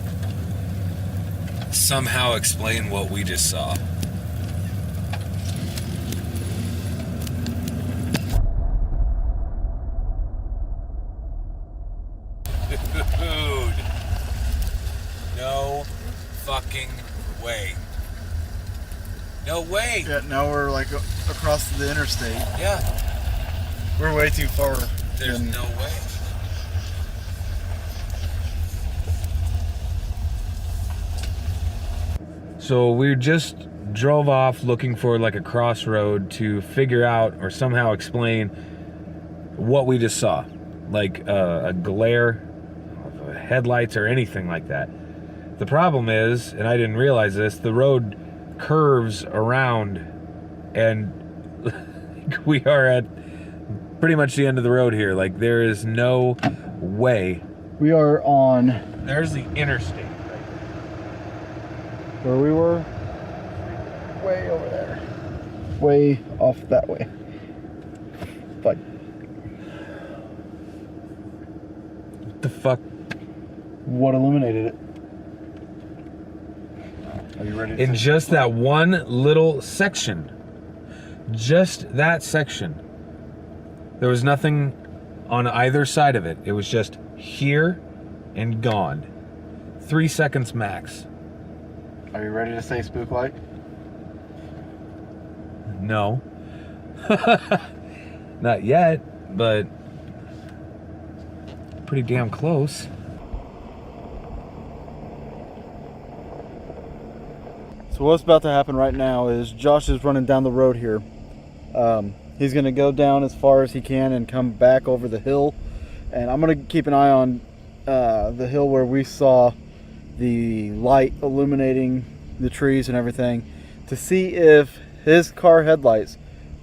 somehow explain what we just saw. Dude, no fucking way. No way. Yeah, now we're like across the interstate. Yeah, We're way too far. there's no way. So we just drove off looking for like a crossroad to figure out or somehow explain what we just saw. Like a glare of headlights or anything like that. The problem is, and I didn't realize this, the road curves around and we are at pretty much the end of the road here. Like there is no way. We are on There's the interstate. where we were. Way over there. Way off that way. Like, What the fuck? what illuminated it? Are you ready to In say just that one little section. Just that section. There was nothing on either side of it. It was just here and gone. 3 seconds max. Are you ready to say spook light? No. Not yet, but pretty damn close. So what's about to happen right now is Josh is running down the road here. He's going to go down as far as he can and come back over the hill. And I'm going to keep an eye on the hill where we saw the light illuminating the trees and everything to see if his car headlights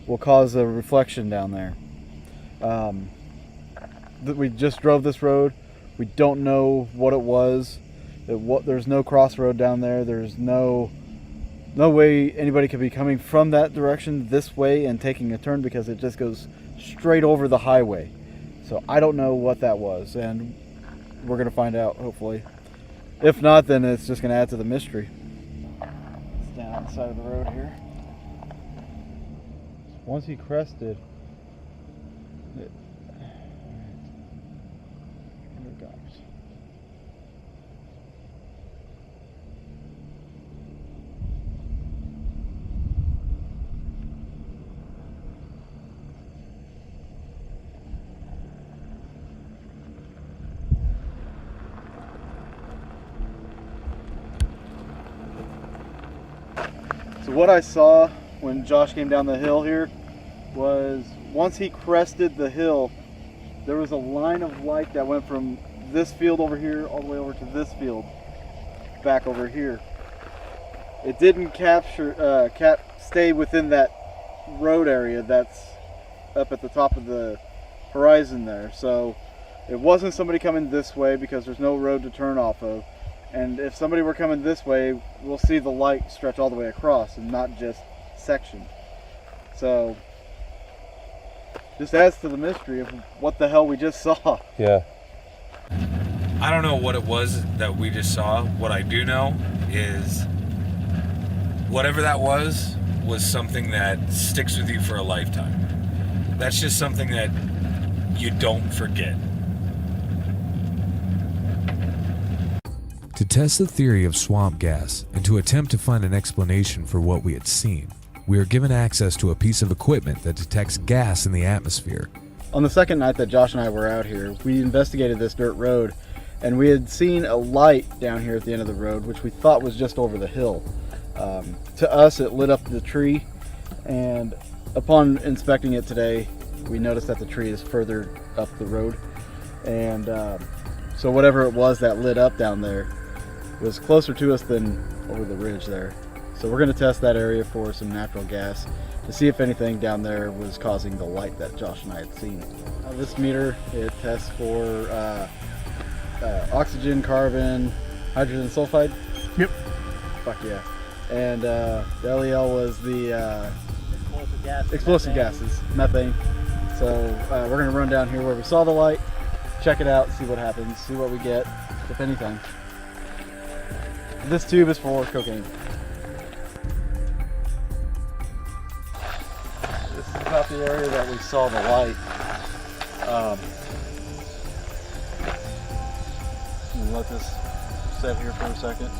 will cause a reflection down there. We just drove this road. We don't know what it was. There's no crossroad down there. There's no way anybody could be coming from that direction this way and taking a turn, because it just goes straight over the highway. So I don't know what that was, and we're going to find out, hopefully. If not, then it's just going to add to the mystery. It's down on the side of the road here. Once he crested, here it goes. So what I saw when Josh came down the hill here was once he crested the hill, there was a line of light that went from this field over here all the way over to this field back over here. It didn't stay within that road area that's up at the top of the horizon there. So it wasn't somebody coming this way, because there's no road to turn off of. And if somebody were coming this way, we'll see the light stretch all the way across and not just section. So just adds to the mystery of what the hell we just saw. Yeah. I don't know what it was that we just saw. What I do know is whatever that was something that sticks with you for a lifetime. That's just something that you don't forget. To test the theory of swamp gas and to attempt to find an explanation for what we had seen, we are given access to a piece of equipment that detects gas in the atmosphere. On the second night that Josh and I were out here, we investigated this dirt road, and we had seen a light down here at the end of the road, which we thought was just over the hill. To us, it lit up the tree, and upon inspecting it today, we noticed that the tree is further up the road. And so whatever it was that lit up down there was closer to us than over the ridge there. So we're going to test that area for some natural gas to see if anything down there was causing the light that Josh and I had seen. This meter, it tests for oxygen, carbon, hydrogen sulfide. Yep. Fuck yeah. And the LEL was the explosive gases, methane. So we're going to run down here where we saw the light, check it out, see what happens, see what we get, if anything. This tube is for cocaine. This is about the area that we saw the light. Let this set here for a second.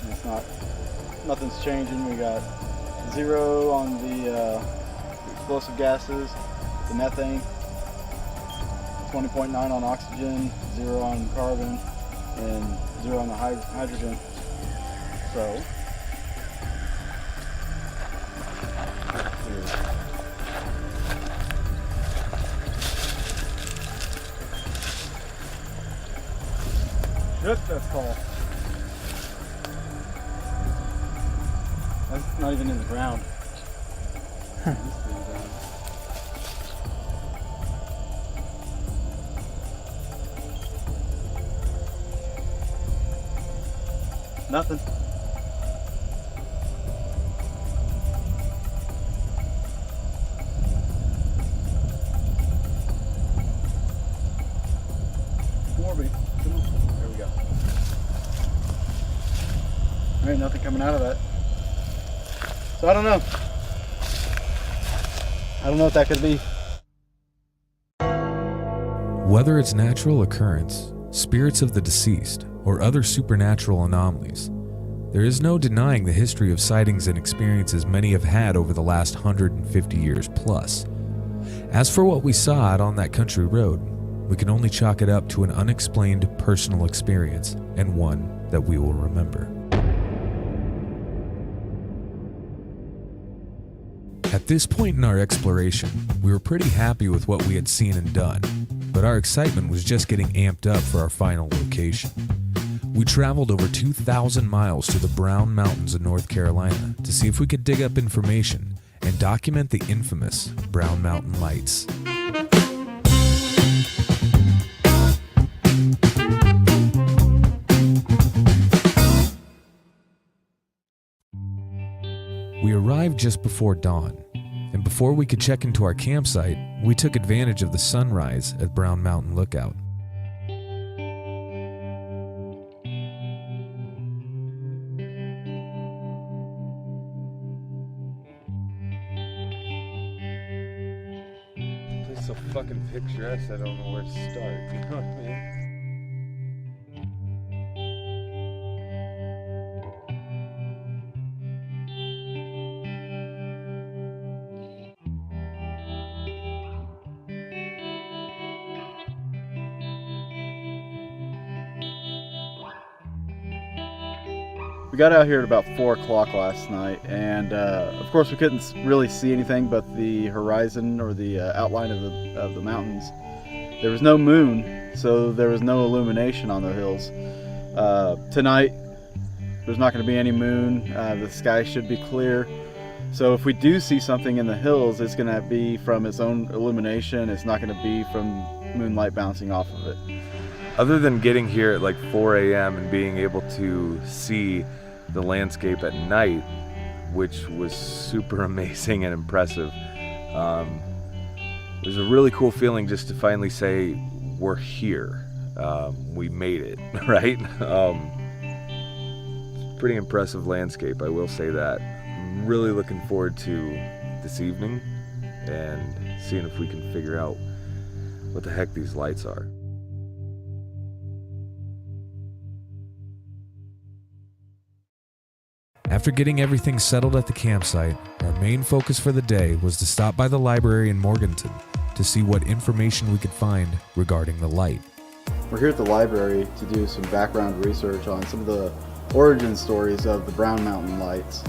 It's not, nothing's changing. We got 0 on the explosive gases, the methane, 20.9 on oxygen, 0 on carbon, and 0 on the hydrogen. So, shit, that's tall. That's not even in the ground. Nothing. More beat. Come on. There we go. There ain't nothing coming out of that. So I don't know. I don't know what that could be. Whether it's natural occurrence, spirits of the deceased, or other supernatural anomalies, there is no denying the history of sightings and experiences many have had over the last 150 years plus. As for what we saw out on that country road, we can only chalk it up to an unexplained personal experience, and one that we will remember. At this point in our exploration, we were pretty happy with what we had seen and done, but our excitement was just getting amped up for our final location. We traveled over 2,000 miles to the Brown Mountains of North Carolina to see if we could dig up information and document the infamous Brown Mountain Lights. We arrived just before dawn, and before we could check into our campsite, we took advantage of the sunrise at Brown Mountain Lookout. It's so fucking picturesque, I don't know where to start. You know what I mean? We got out here at about 4 o'clock last night, and of course we couldn't really see anything but the horizon or the outline of the mountains. There was no moon, so there was no illumination on the hills. Tonight, there's not going to be any moon. The sky should be clear. So if we do see something in the hills, it's going to be from its own illumination. It's not going to be from moonlight bouncing off of it. Other than getting here at like 4 a.m. and being able to see the landscape at night, which was super amazing and impressive, it was a really cool feeling just to finally say, we're here. We made it, right? It's a pretty impressive landscape, I will say that. I'm really looking forward to this evening and seeing if we can figure out what the heck these lights are. After getting everything settled at the campsite, our main focus for the day was to stop by the library in Morganton to see what information we could find regarding the light. We're here at the library to do some background research on some of the origin stories of the Brown Mountain Lights.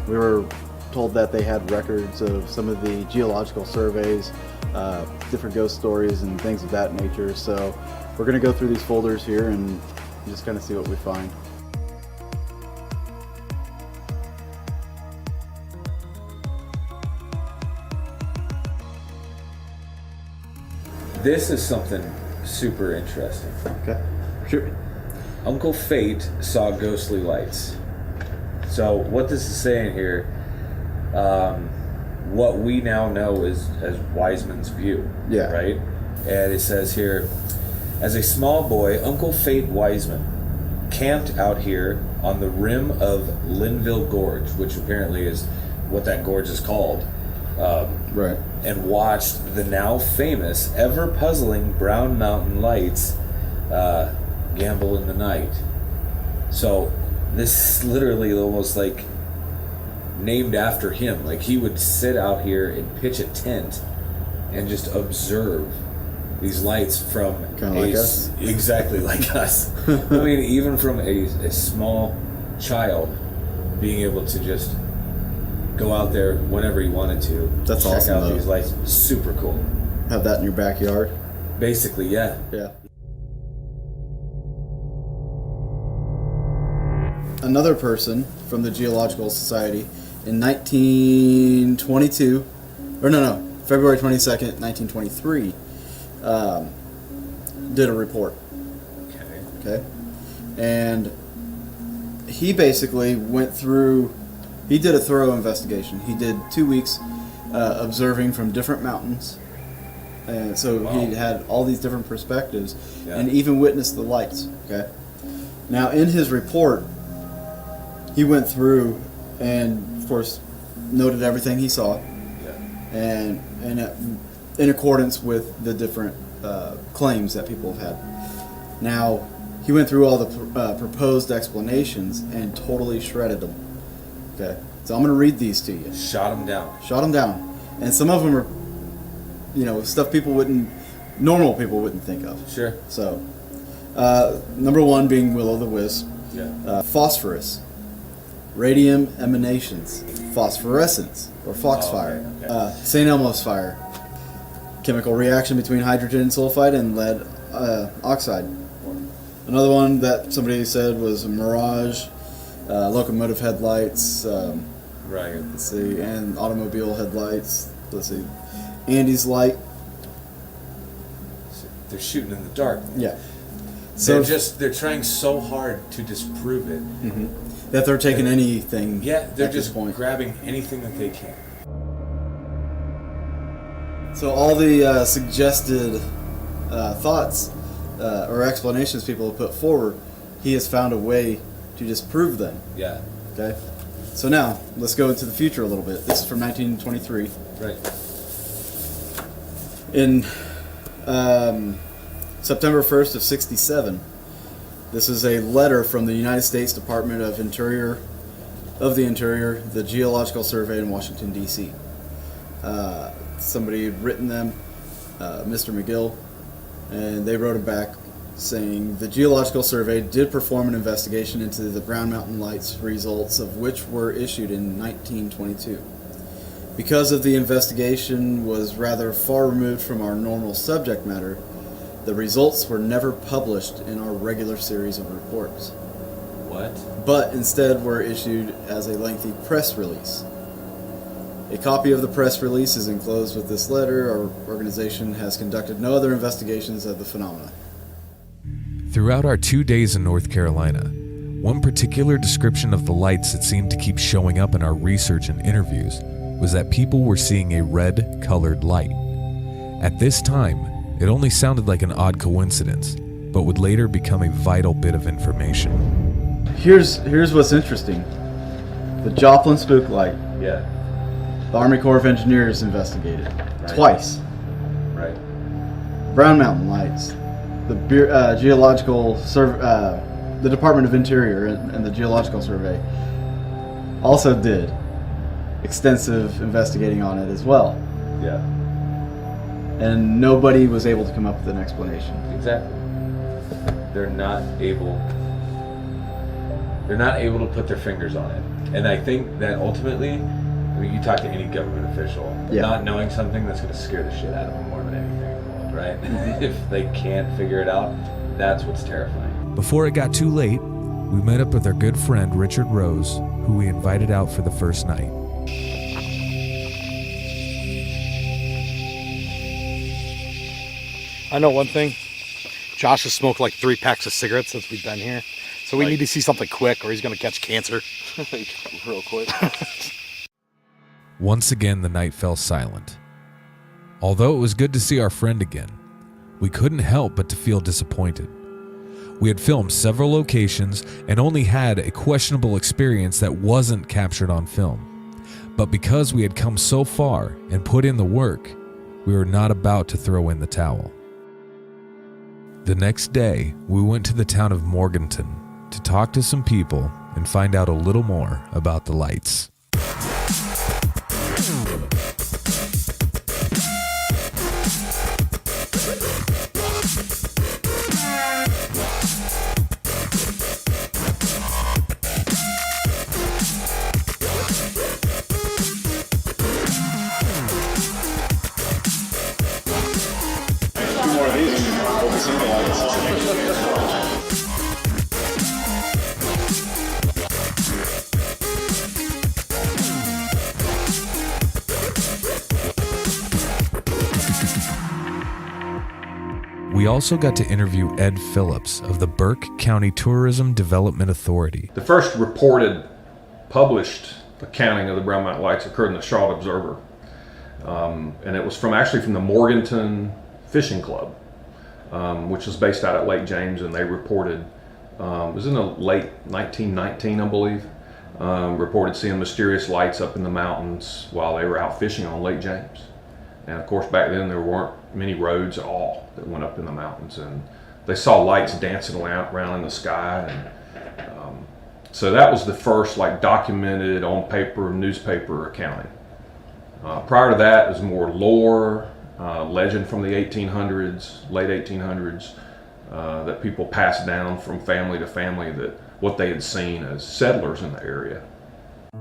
We were told that they had records of some of the geological surveys, different ghost stories and things of that nature. So we're going to go through these folders here and just kind of see what we find. This is something super interesting. Okay, sure. Uncle Fate saw ghostly lights. So what this is saying here, what we now know is as Wiseman's view, Yeah. right? And it says here, as a small boy, Uncle Fate Wiseman camped out here on the rim of Linville Gorge, which apparently is what that gorge is called. Right. And watched the now famous, ever puzzling Brown Mountain Lights gamble in the night. So this is literally almost like named after him. Like he would sit out here and pitch a tent and just observe these lights from kind of like us. Exactly like us. I mean, even from a small child being able to just go out there whenever he wanted to. That's check awesome, out though. these lights. Super cool. Have that in your backyard? Basically, yeah. Yeah. Another person from the Geological Society in 1922, February 22nd, 1923, did a report. Okay. And he basically went through, he did a thorough investigation. He did 2 weeks observing from different mountains. And so he had all these different perspectives and even witnessed the lights. Okay. Now in his report, he went through and of course noted everything he saw, and in accordance with the different claims that people have had. Now, he went through all the proposed explanations and totally shredded them. Okay, so I'm going to read these to you. Shot them down. Shot them down. And some of them are, stuff normal people wouldn't think of. Sure. So, number one being will-o'-the-wisp. Yeah. Phosphorus. Radium emanations. Phosphorescence, or foxfire. Okay. St. Elmo's fire. Chemical reaction between hydrogen sulfide and lead oxide. Another one that somebody said was a mirage, locomotive headlights, Right. let's see, and automobile headlights. Let's see, Andy's light. They're shooting in the dark. Yeah. So they're trying so hard to disprove it. Mm-hmm. That they're taking anything. Yeah, they're at just this point. grabbing anything that they can. So all the suggested thoughts or explanations people have put forward, he has found a way to disprove them. Yeah. Okay. So now let's go into the future a little bit. This is from 1923. Right. In September 1st of 67, this is a letter from the United States Department of the Interior, the Geological Survey in Washington, D.C. Somebody had written them, Mr. McGill, and they wrote it back saying the Geological Survey did perform an investigation into the Brown Mountain Lights, results of which were issued in 1922. Because of the investigation was rather far removed from our normal subject matter, the results were never published in our regular series of reports. What? But instead were issued as a lengthy press release. A copy of the press release is enclosed with this letter. Our organization has conducted no other investigations of the phenomena. Throughout our 2 days in North Carolina, one particular description of the lights that seemed to keep showing up in our research and interviews was that people were seeing a red-colored light. At this time, it only sounded like an odd coincidence, but would later become a vital bit of information. Here's what's interesting. The Joplin spook light. Yeah. The Army Corps of Engineers investigated twice. Right. Brown Mountain Lights. The the Department of Interior and the Geological Survey also did extensive investigating on it as well. Yeah. And nobody was able to come up with an explanation. Exactly. They're not able to put their fingers on it. And I think that ultimately, you talk to any government official, not knowing something, that's going to scare the shit out of them more than anything in the world, right? If they can't figure it out, that's what's terrifying. Before it got too late, we met up with our good friend Richard Rose, who we invited out for the first night. I know one thing. Josh has smoked like 3 packs of cigarettes since we've been here. So we need to see something quick or he's going to catch cancer. Real quick. Once again, the night fell silent. Although it was good to see our friend again, we couldn't help but to feel disappointed. We had filmed several locations and only had a questionable experience that wasn't captured on film. But because we had come so far and put in the work, we were not about to throw in the towel. The next day, we went to the town of Morganton to talk to some people and find out a little more about the lights. We also got to interview Ed Phillips of the Burke County Tourism Development Authority. The first reported, published accounting of the Brown Mountain Lights occurred in the Charlotte Observer. And it was actually from the Morganton Fishing Club, which was based out at Lake James, and they reported, it was in the late 1919, I believe, reported seeing mysterious lights up in the mountains while they were out fishing on Lake James. And of course, back then there weren't many roads at all that went up in the mountains, and they saw lights dancing around in the sky. And so that was the first like documented on paper newspaper accounting. Prior to that, it was more lore, legend from the 1800s, late 1800s, that people passed down from family to family, that what they had seen as settlers in the area.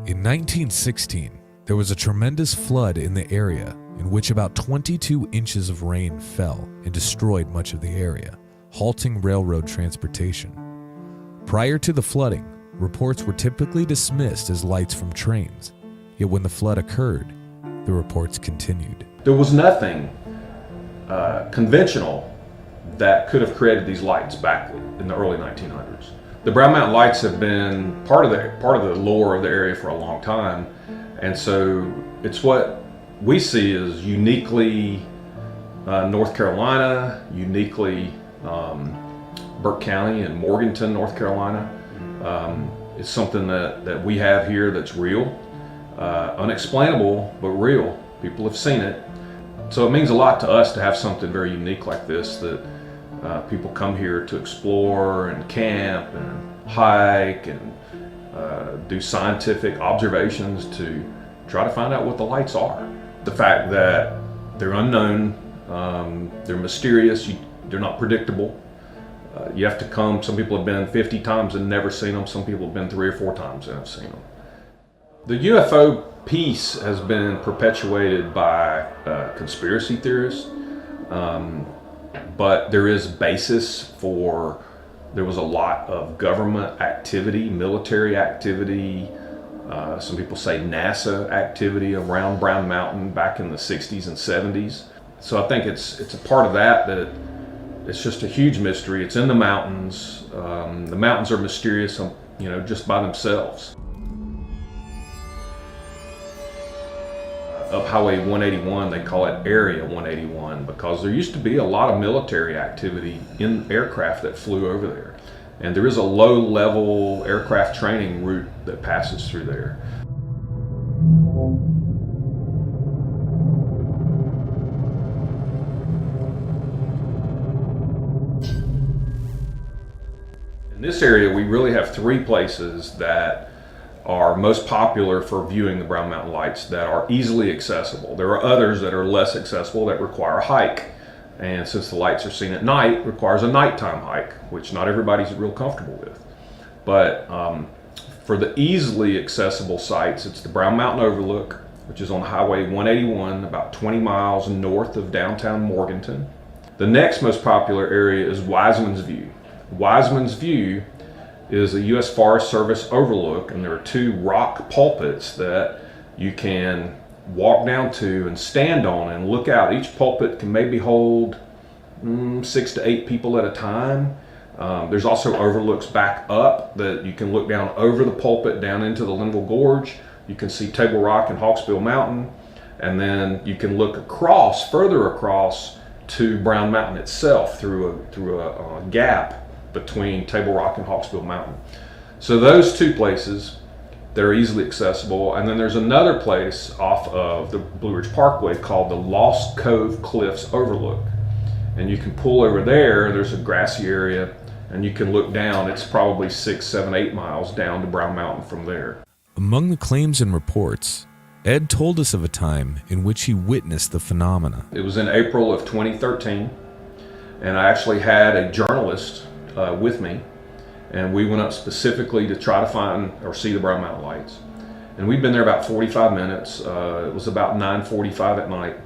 In 1916, there was a tremendous flood in the area in which about 22 inches of rain fell and destroyed much of the area, halting railroad transportation. Prior to the flooding, reports were typically dismissed as lights from trains, yet when the flood occurred, the reports continued. There was nothing conventional that could have created these lights back in the early 1900s. The Brown Mountain Lights have been part of the lore of the area for a long time, and so it's what we see as uniquely North Carolina, uniquely Burke County and Morganton, North Carolina. It's something that we have here that's real, unexplainable, but real. People have seen it. So it means a lot to us to have something very unique like this, that people come here to explore and camp and hike and do scientific observations to try to find out what the lights are. The fact that they're unknown, they're mysterious, they're not predictable. You have to come. Some people have been 50 times and never seen them. Some people have been 3 or 4 times and have seen them. The UFO piece has been perpetuated by conspiracy theorists, but there is basis for, there was a lot of government activity, military activity, some people say NASA activity around Brown Mountain back in the 60s and 70s. So I think it's a part of that it's just a huge mystery. It's in the mountains. The mountains are mysterious, just by themselves. Up Highway 181, they call it Area 181 because there used to be a lot of military activity in aircraft that flew over there. And there is a low-level aircraft training route that passes through there. In this area, we really have 3 places that are most popular for viewing the Brown Mountain Lights that are easily accessible. There are others that are less accessible that require a hike. And since the lights are seen at night, it requires a nighttime hike, which not everybody's real comfortable with. But for the easily accessible sites, it's the Brown Mountain Overlook, which is on Highway 181, about 20 miles north of downtown Morganton. The next most popular area is Wiseman's View. Wiseman's View is a U.S. Forest Service overlook, and there are 2 rock pulpits that you can walk down to and stand on and look out. Each pulpit can maybe hold 6 to 8 people at a time. There's also overlooks back up that you can look down over the pulpit down into the Linville Gorge. You can see Table Rock and Hawksbill Mountain, and then you can look across, further across to Brown Mountain itself through a gap between Table Rock and Hawksbill Mountain. So those 2 places, they're easily accessible. And then there's another place off of the Blue Ridge Parkway called the Lost Cove Cliffs Overlook. And you can pull over there, there's a grassy area, and you can look down. It's probably 6, 7, 8 miles down to Brown Mountain from there. Among the claims and reports, Ed told us of a time in which he witnessed the phenomena. It was in April of 2013, and I actually had a journalist with me, and we went up specifically to try to find or see the Brown Mountain Lights. And we'd been there about 45 minutes. It was about 9:45 at night,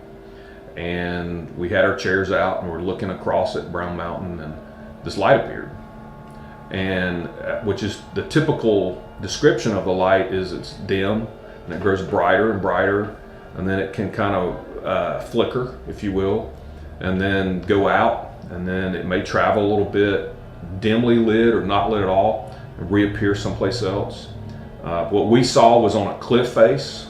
and we had our chairs out and we're looking across at Brown Mountain, and this light appeared. And which is the typical description of the light is it's dim and it grows brighter and brighter, and then it can kind of flicker, if you will, and then go out, and then it may travel a little bit, dimly lit or not lit at all, and reappear someplace else. What we saw was on a cliff face.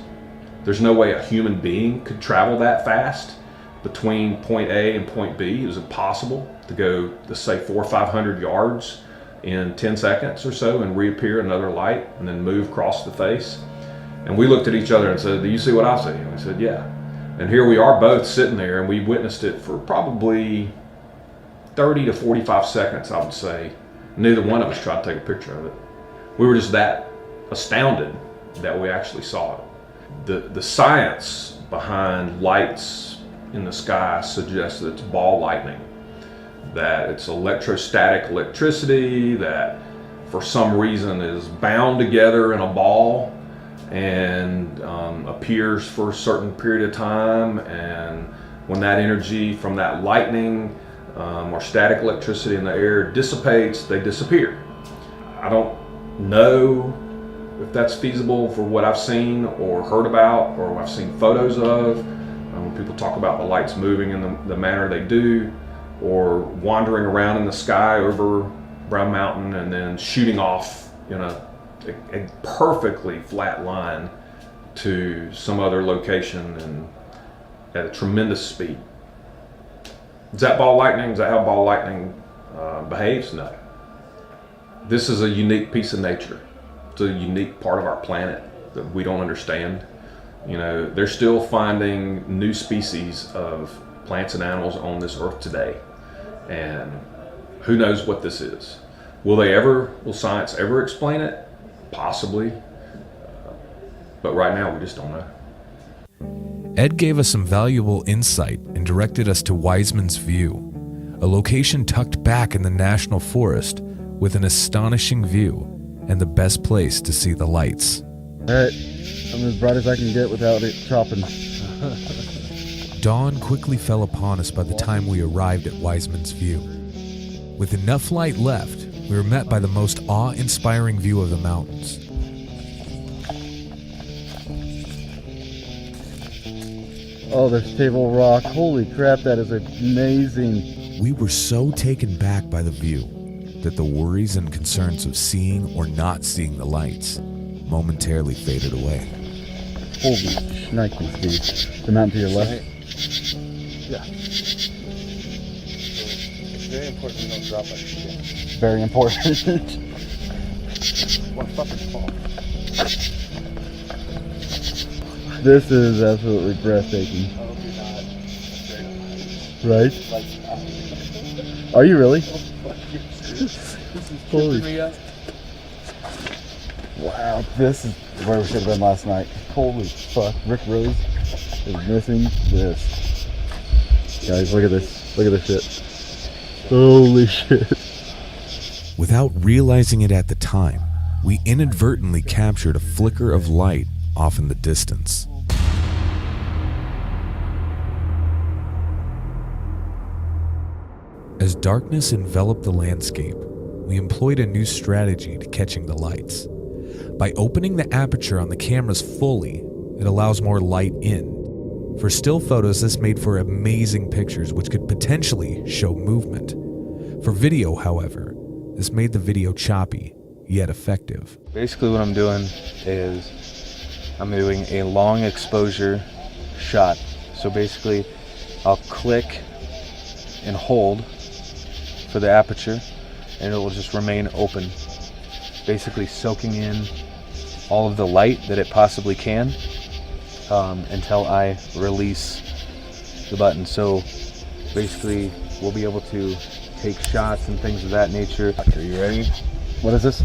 There's no way a human being could travel that fast between point A and point B. It was impossible to go, let's say, 400 or 500 yards in 10 seconds or so and reappear another light and then move across the face. And we looked at each other and said, "Do you see what I see?" And we said, "Yeah." And here we are both sitting there, and we witnessed it for probably 30 to 45 seconds, I would say. Neither one of us tried to take a picture of it. We were just that astounded that we actually saw it. The science behind lights in the sky suggests that it's ball lightning, that it's electrostatic electricity that for some reason is bound together in a ball and appears for a certain period of time, and when that energy from that lightning or static electricity in the air dissipates, they disappear. I don't know if that's feasible for what I've seen or heard about or I've seen photos of. When people talk about the lights moving in the manner they do, or wandering around in the sky over Brown Mountain and then shooting off in a perfectly flat line to some other location and at a tremendous speed. Is that ball lightning? Is that how ball lightning behaves? No. This is a unique piece of nature. It's a unique part of our planet that we don't understand. You know, they're still finding new species of plants and animals on this earth today. And who knows what this is? Will science ever explain it? Possibly. But right now we just don't know. Ed gave us some valuable insight and directed us to Wiseman's View, a location tucked back in the National Forest with an astonishing view and the best place to see the lights. All right, I'm as bright as I can get without it chopping. Dawn quickly fell upon us by the time we arrived at Wiseman's View. With enough light left, we were met by the most awe-inspiring view of the mountains. Oh, there's Table Rock. Holy crap, that is amazing. We were so taken back by the view that the worries and concerns of seeing or not seeing the lights momentarily faded away. Holy shnikes, dude. The mountain to your left? Yeah. It's very important you don't drop like shit. Very important. One fucking fall. This is absolutely breathtaking. I hope you're not straight Right? Are you really? Holy. Wow, this is where we should have been last night. Holy fuck, Rick Rose is missing this. Guys, look at this. Look at this shit. Holy shit. Without realizing it at the time, we inadvertently captured a flicker of light off in the distance. As darkness enveloped the landscape, we employed a new strategy to catching the lights. By opening the aperture on the cameras fully, it allows more light in. For still photos, this made for amazing pictures which could potentially show movement. For video, however, this made the video choppy, yet effective. Basically what I'm doing is I'm doing a long exposure shot. So basically I'll click and hold for the aperture and it will just remain open, basically soaking in all of the light that it possibly can until I release the button. So basically we'll be able to take shots and things of that nature. Are you ready? What is this?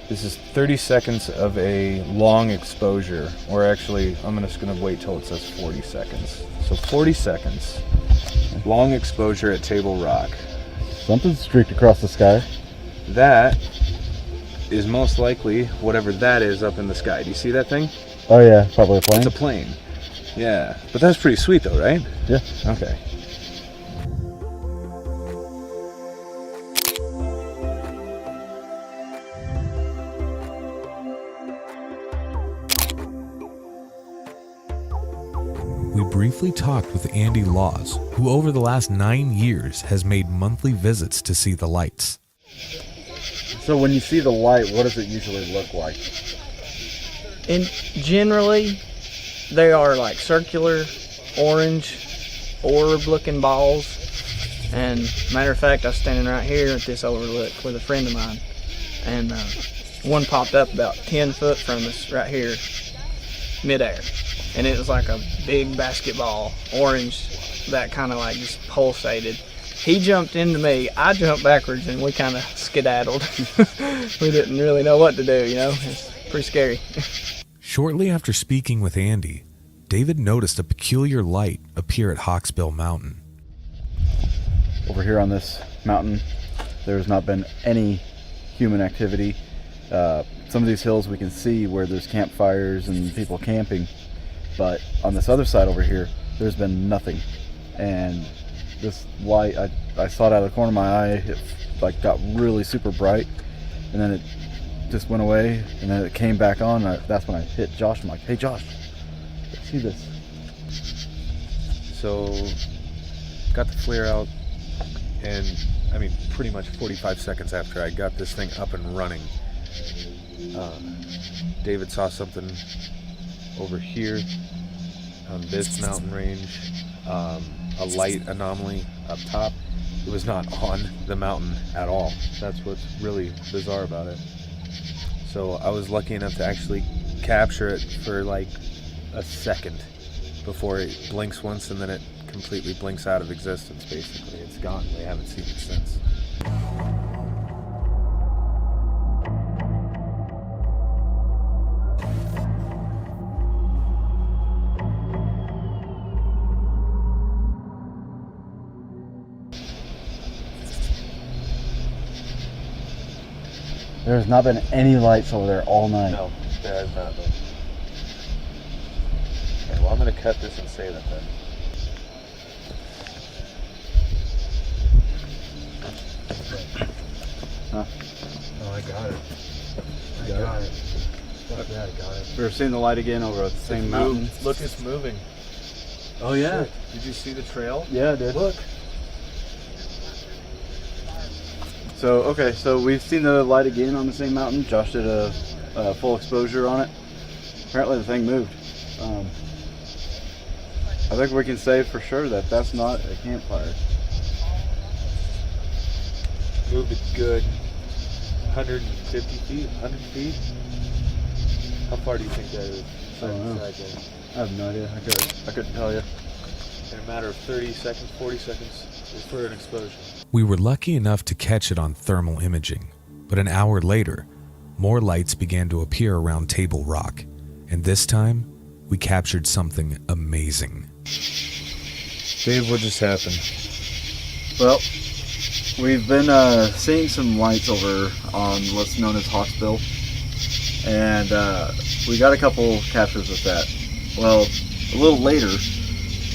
This is 30 seconds of a long exposure, or actually I'm just gonna wait till it says 40 seconds. So 40 seconds, long exposure at Table Rock. Something streaked across the sky. That is most likely whatever that is up in the sky. Do you see that thing? Oh yeah, probably a plane. It's a plane. Yeah, but that's pretty sweet though, right? Yeah. Okay. We briefly talked with Andy Laws, who over the last 9 years has made monthly visits to see the lights. So when you see the light, what does it usually look like? And generally, they are like circular, orange, orb-looking balls. And matter of fact, I was standing right here at this overlook with a friend of mine, and one popped up about 10 foot from us right here, midair. and it was like a big basketball, orange, that kind of like just pulsated. He jumped into me, I jumped backwards, and we kind of skedaddled. We didn't really know what to do, you know? It's pretty scary. Shortly after speaking with Andy, David noticed a peculiar light appear at Hawksbill Mountain. Over here on this mountain, there's not been any human activity. Some of these hills we can see where there's campfires and people camping, but on this other side over here, there's been nothing. And this light, I saw it out of the corner of my eye, it like got really super bright, and then it just went away, and then it came back on, and that's when I hit Josh. I'm like, hey Josh, see this? So, got the flare out, and I mean, pretty much 45 seconds after I got this thing up and running, David saw something over here on this mountain range, a light anomaly up top. It was not on the mountain at all. That's what's really bizarre about it. So I was lucky enough to actually capture it for like a second before it blinks once, and then it completely blinks out of existence. Basically, it's gone. They haven't seen it since. There's not been any lights over there all night. No, there has not been. Okay, well, I'm going to cut this and save it then. Huh? Oh, I got it. I got it. Yeah, I got it. We're seeing the light again over the same mountain. Look, it's moving. Oh yeah. Shit. Did you see the trail? Yeah, I did. Look. So, okay, so we've seen the light again on the same mountain. Josh did a full exposure on it. Apparently the thing moved. I think we can say for sure that that's not a campfire. Moved a good 150 feet, 100 feet. How far do you think that is? I don't know. I have no idea. I couldn't tell you. In a matter of 30 seconds, 40 seconds for an explosion. We were lucky enough to catch it on thermal imaging, but an hour later, more lights began to appear around Table Rock, and this time, we captured something amazing. Dave, what just happened? Well, we've been seeing some lights over on what's known as Hawksbill, and we got a couple captures with that. Well, a little later,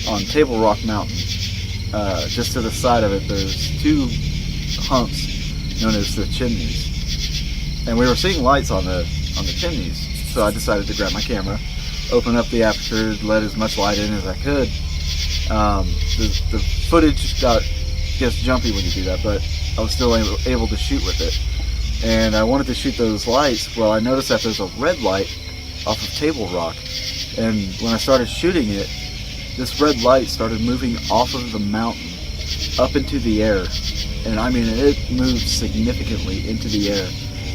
on Table Rock Mountain, just to the side of it, there's two humps known as the chimneys, and we were seeing lights on the chimneys. So I decided to grab my camera, open up the aperture, let as much light in as I could. The footage gets jumpy when you do that, but I was still able to shoot with it. And I wanted to shoot those lights. Well, I noticed that there's a red light off of Table Rock, and when I started shooting it, this red light started moving off of the mountain up into the air. And I mean, it moved significantly into the air.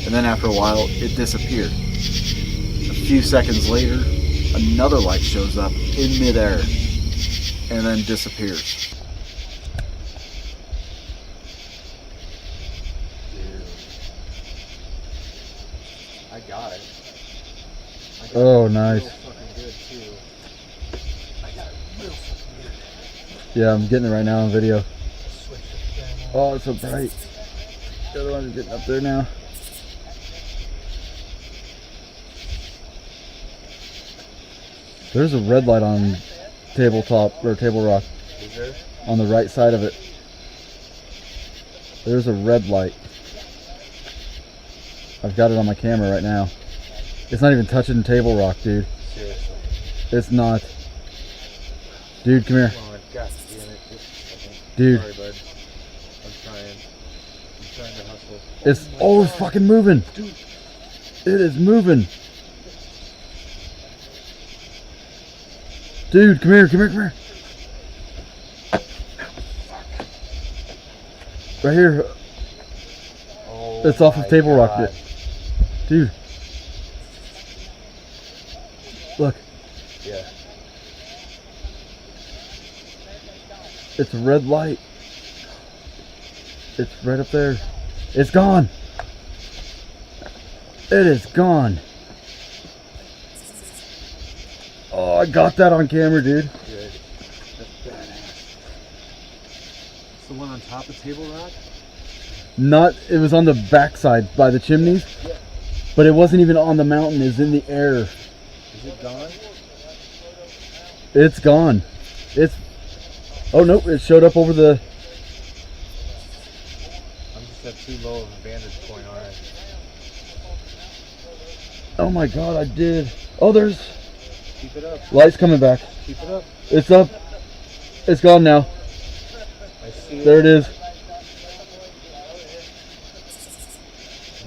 And then after a while, it disappeared. A few seconds later, another light shows up in midair and then disappears. I got it. Oh, nice. Yeah, I'm getting it right now on video. Oh, it's so bright. The other one's getting up there now. There's a red light on Tabletop or Table Rock. Is there? On the right side of it. There's a red light. I've got it on my camera right now. It's not even touching Table Rock, dude. Seriously. It's not. Dude, come here. Come on, God damn it. Just a second. Dude. Sorry, bud. I'm trying to hustle. It's fucking moving. Dude. It is moving. Dude, come here, come here, come here. Right here. Oh, it's off of Table Rock, dude. Look. Yeah. It's a red light. It's right up there. It's gone. It is gone. Oh, I got that on camera, dude. Good. That's badass. It's the one on top of Table Rock? Not, it was on the backside by the chimneys, but it wasn't even on the mountain. It's in the air. Is it gone? It's gone. It's, oh no, it showed up over the, I'm just at too low of a vantage point, alright. oh my god, I did. Oh, there's Keep it up. lights coming back. Keep it up. It's up. It's gone now. I see it. There it is.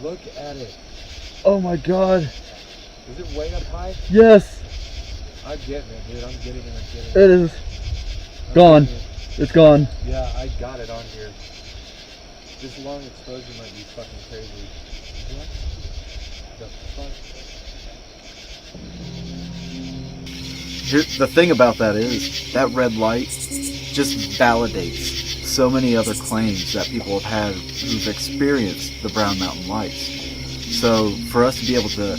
Look at it. Oh my god. Is it way up high? Yes. I'm getting it, dude. I'm getting it. I'm getting it. It is gone. It's gone. Yeah, I got it on here. This long exposure might be fucking crazy. What the fuck? The thing about that is that red light just validates so many other claims that people have had who've experienced the Brown Mountain Lights. So for us to be able to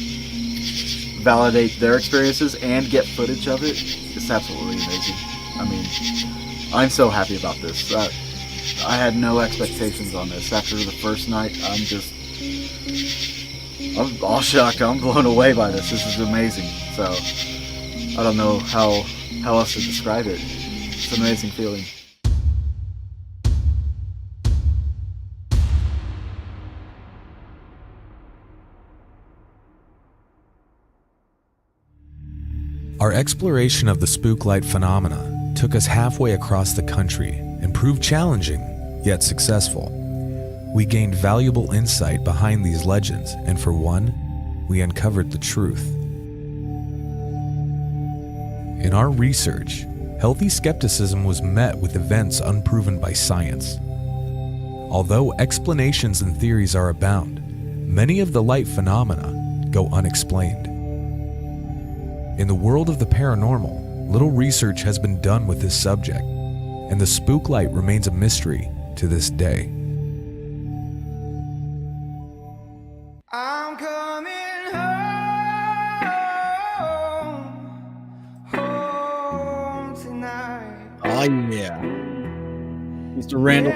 validate their experiences and get footage of it, it's absolutely amazing. I mean, I'm so happy about this. I had no expectations on this. After the first night, I'm all shocked. I'm blown away by this. This is amazing. So I don't know how else to describe it. It's an amazing feeling. Our exploration of the spook light phenomena took us halfway across the country and proved challenging, yet successful. We gained valuable insight behind these legends, and for one, we uncovered the truth. In our research, healthy skepticism was met with events unproven by science. Although explanations and theories are abound, many of the light phenomena go unexplained. In the world of the paranormal, little research has been done with this subject, and the spook light remains a mystery to this day. I'm coming home tonight. Oh yeah, Mr. Randall.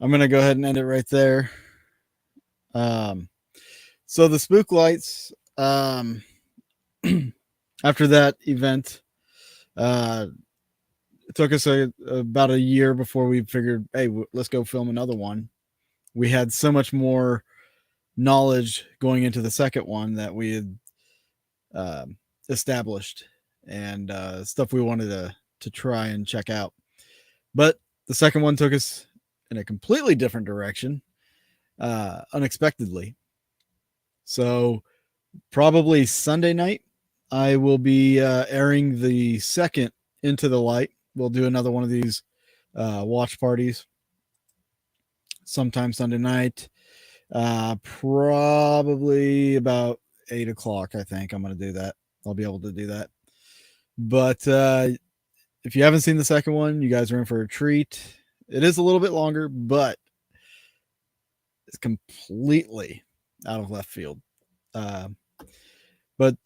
I'm gonna go ahead and end it right there. So the spook lights, after that event, it took us about a year before we figured, hey, let's go film another one. We had so much more knowledge going into the second one that we had established, and stuff we wanted to try and check out. But the second one took us in a completely different direction, unexpectedly. So probably Sunday night, I will be airing the second Into the Light. We'll do another one of these watch parties sometime Sunday night, probably about 8 o'clock. I think I'm going to do that. I'll be able to do that. But if you haven't seen the second one, you guys are in for a treat. It is a little bit longer, but it's completely out of left field. But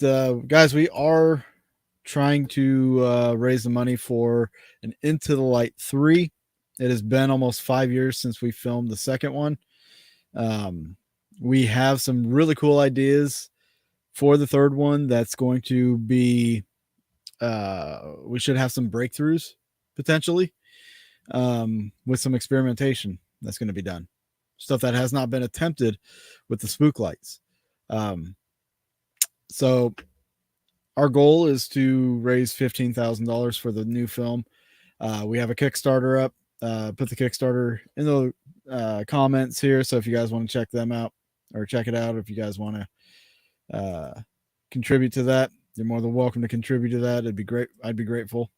guys, we are trying to raise the money for an Into the Light 3. It has been almost 5 years since we filmed the second one. We have some really cool ideas for the third one. That's going to be, we should have some breakthroughs potentially, with some experimentation that's going to be done. Stuff that has not been attempted with the spook lights. So our goal is to raise $15,000 for the new film. We have a Kickstarter up. Put the Kickstarter in the comments here. So if you guys want to check them out or check it out, if you guys want to contribute to that, you're more than welcome to contribute to that. It'd be great. I'd be grateful.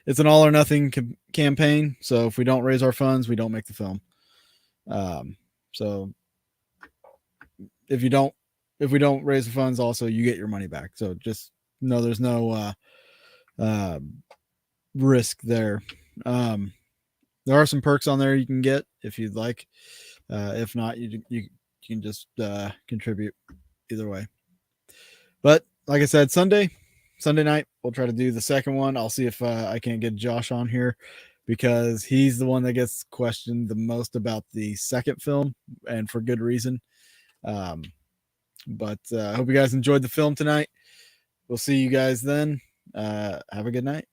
It's an all or nothing campaign. So if we don't raise our funds, we don't make the film. So if we don't raise the funds, also you get your money back. So just know there's no risk there. There are some perks on there you can get if you'd like. If not, you can just contribute either way. But like I said, Sunday night, we'll try to do the second one. I'll see if I can't get Josh on here because he's the one that gets questioned the most about the second film, and for good reason. But I hope you guys enjoyed the film tonight. We'll see you guys then. Have a good night.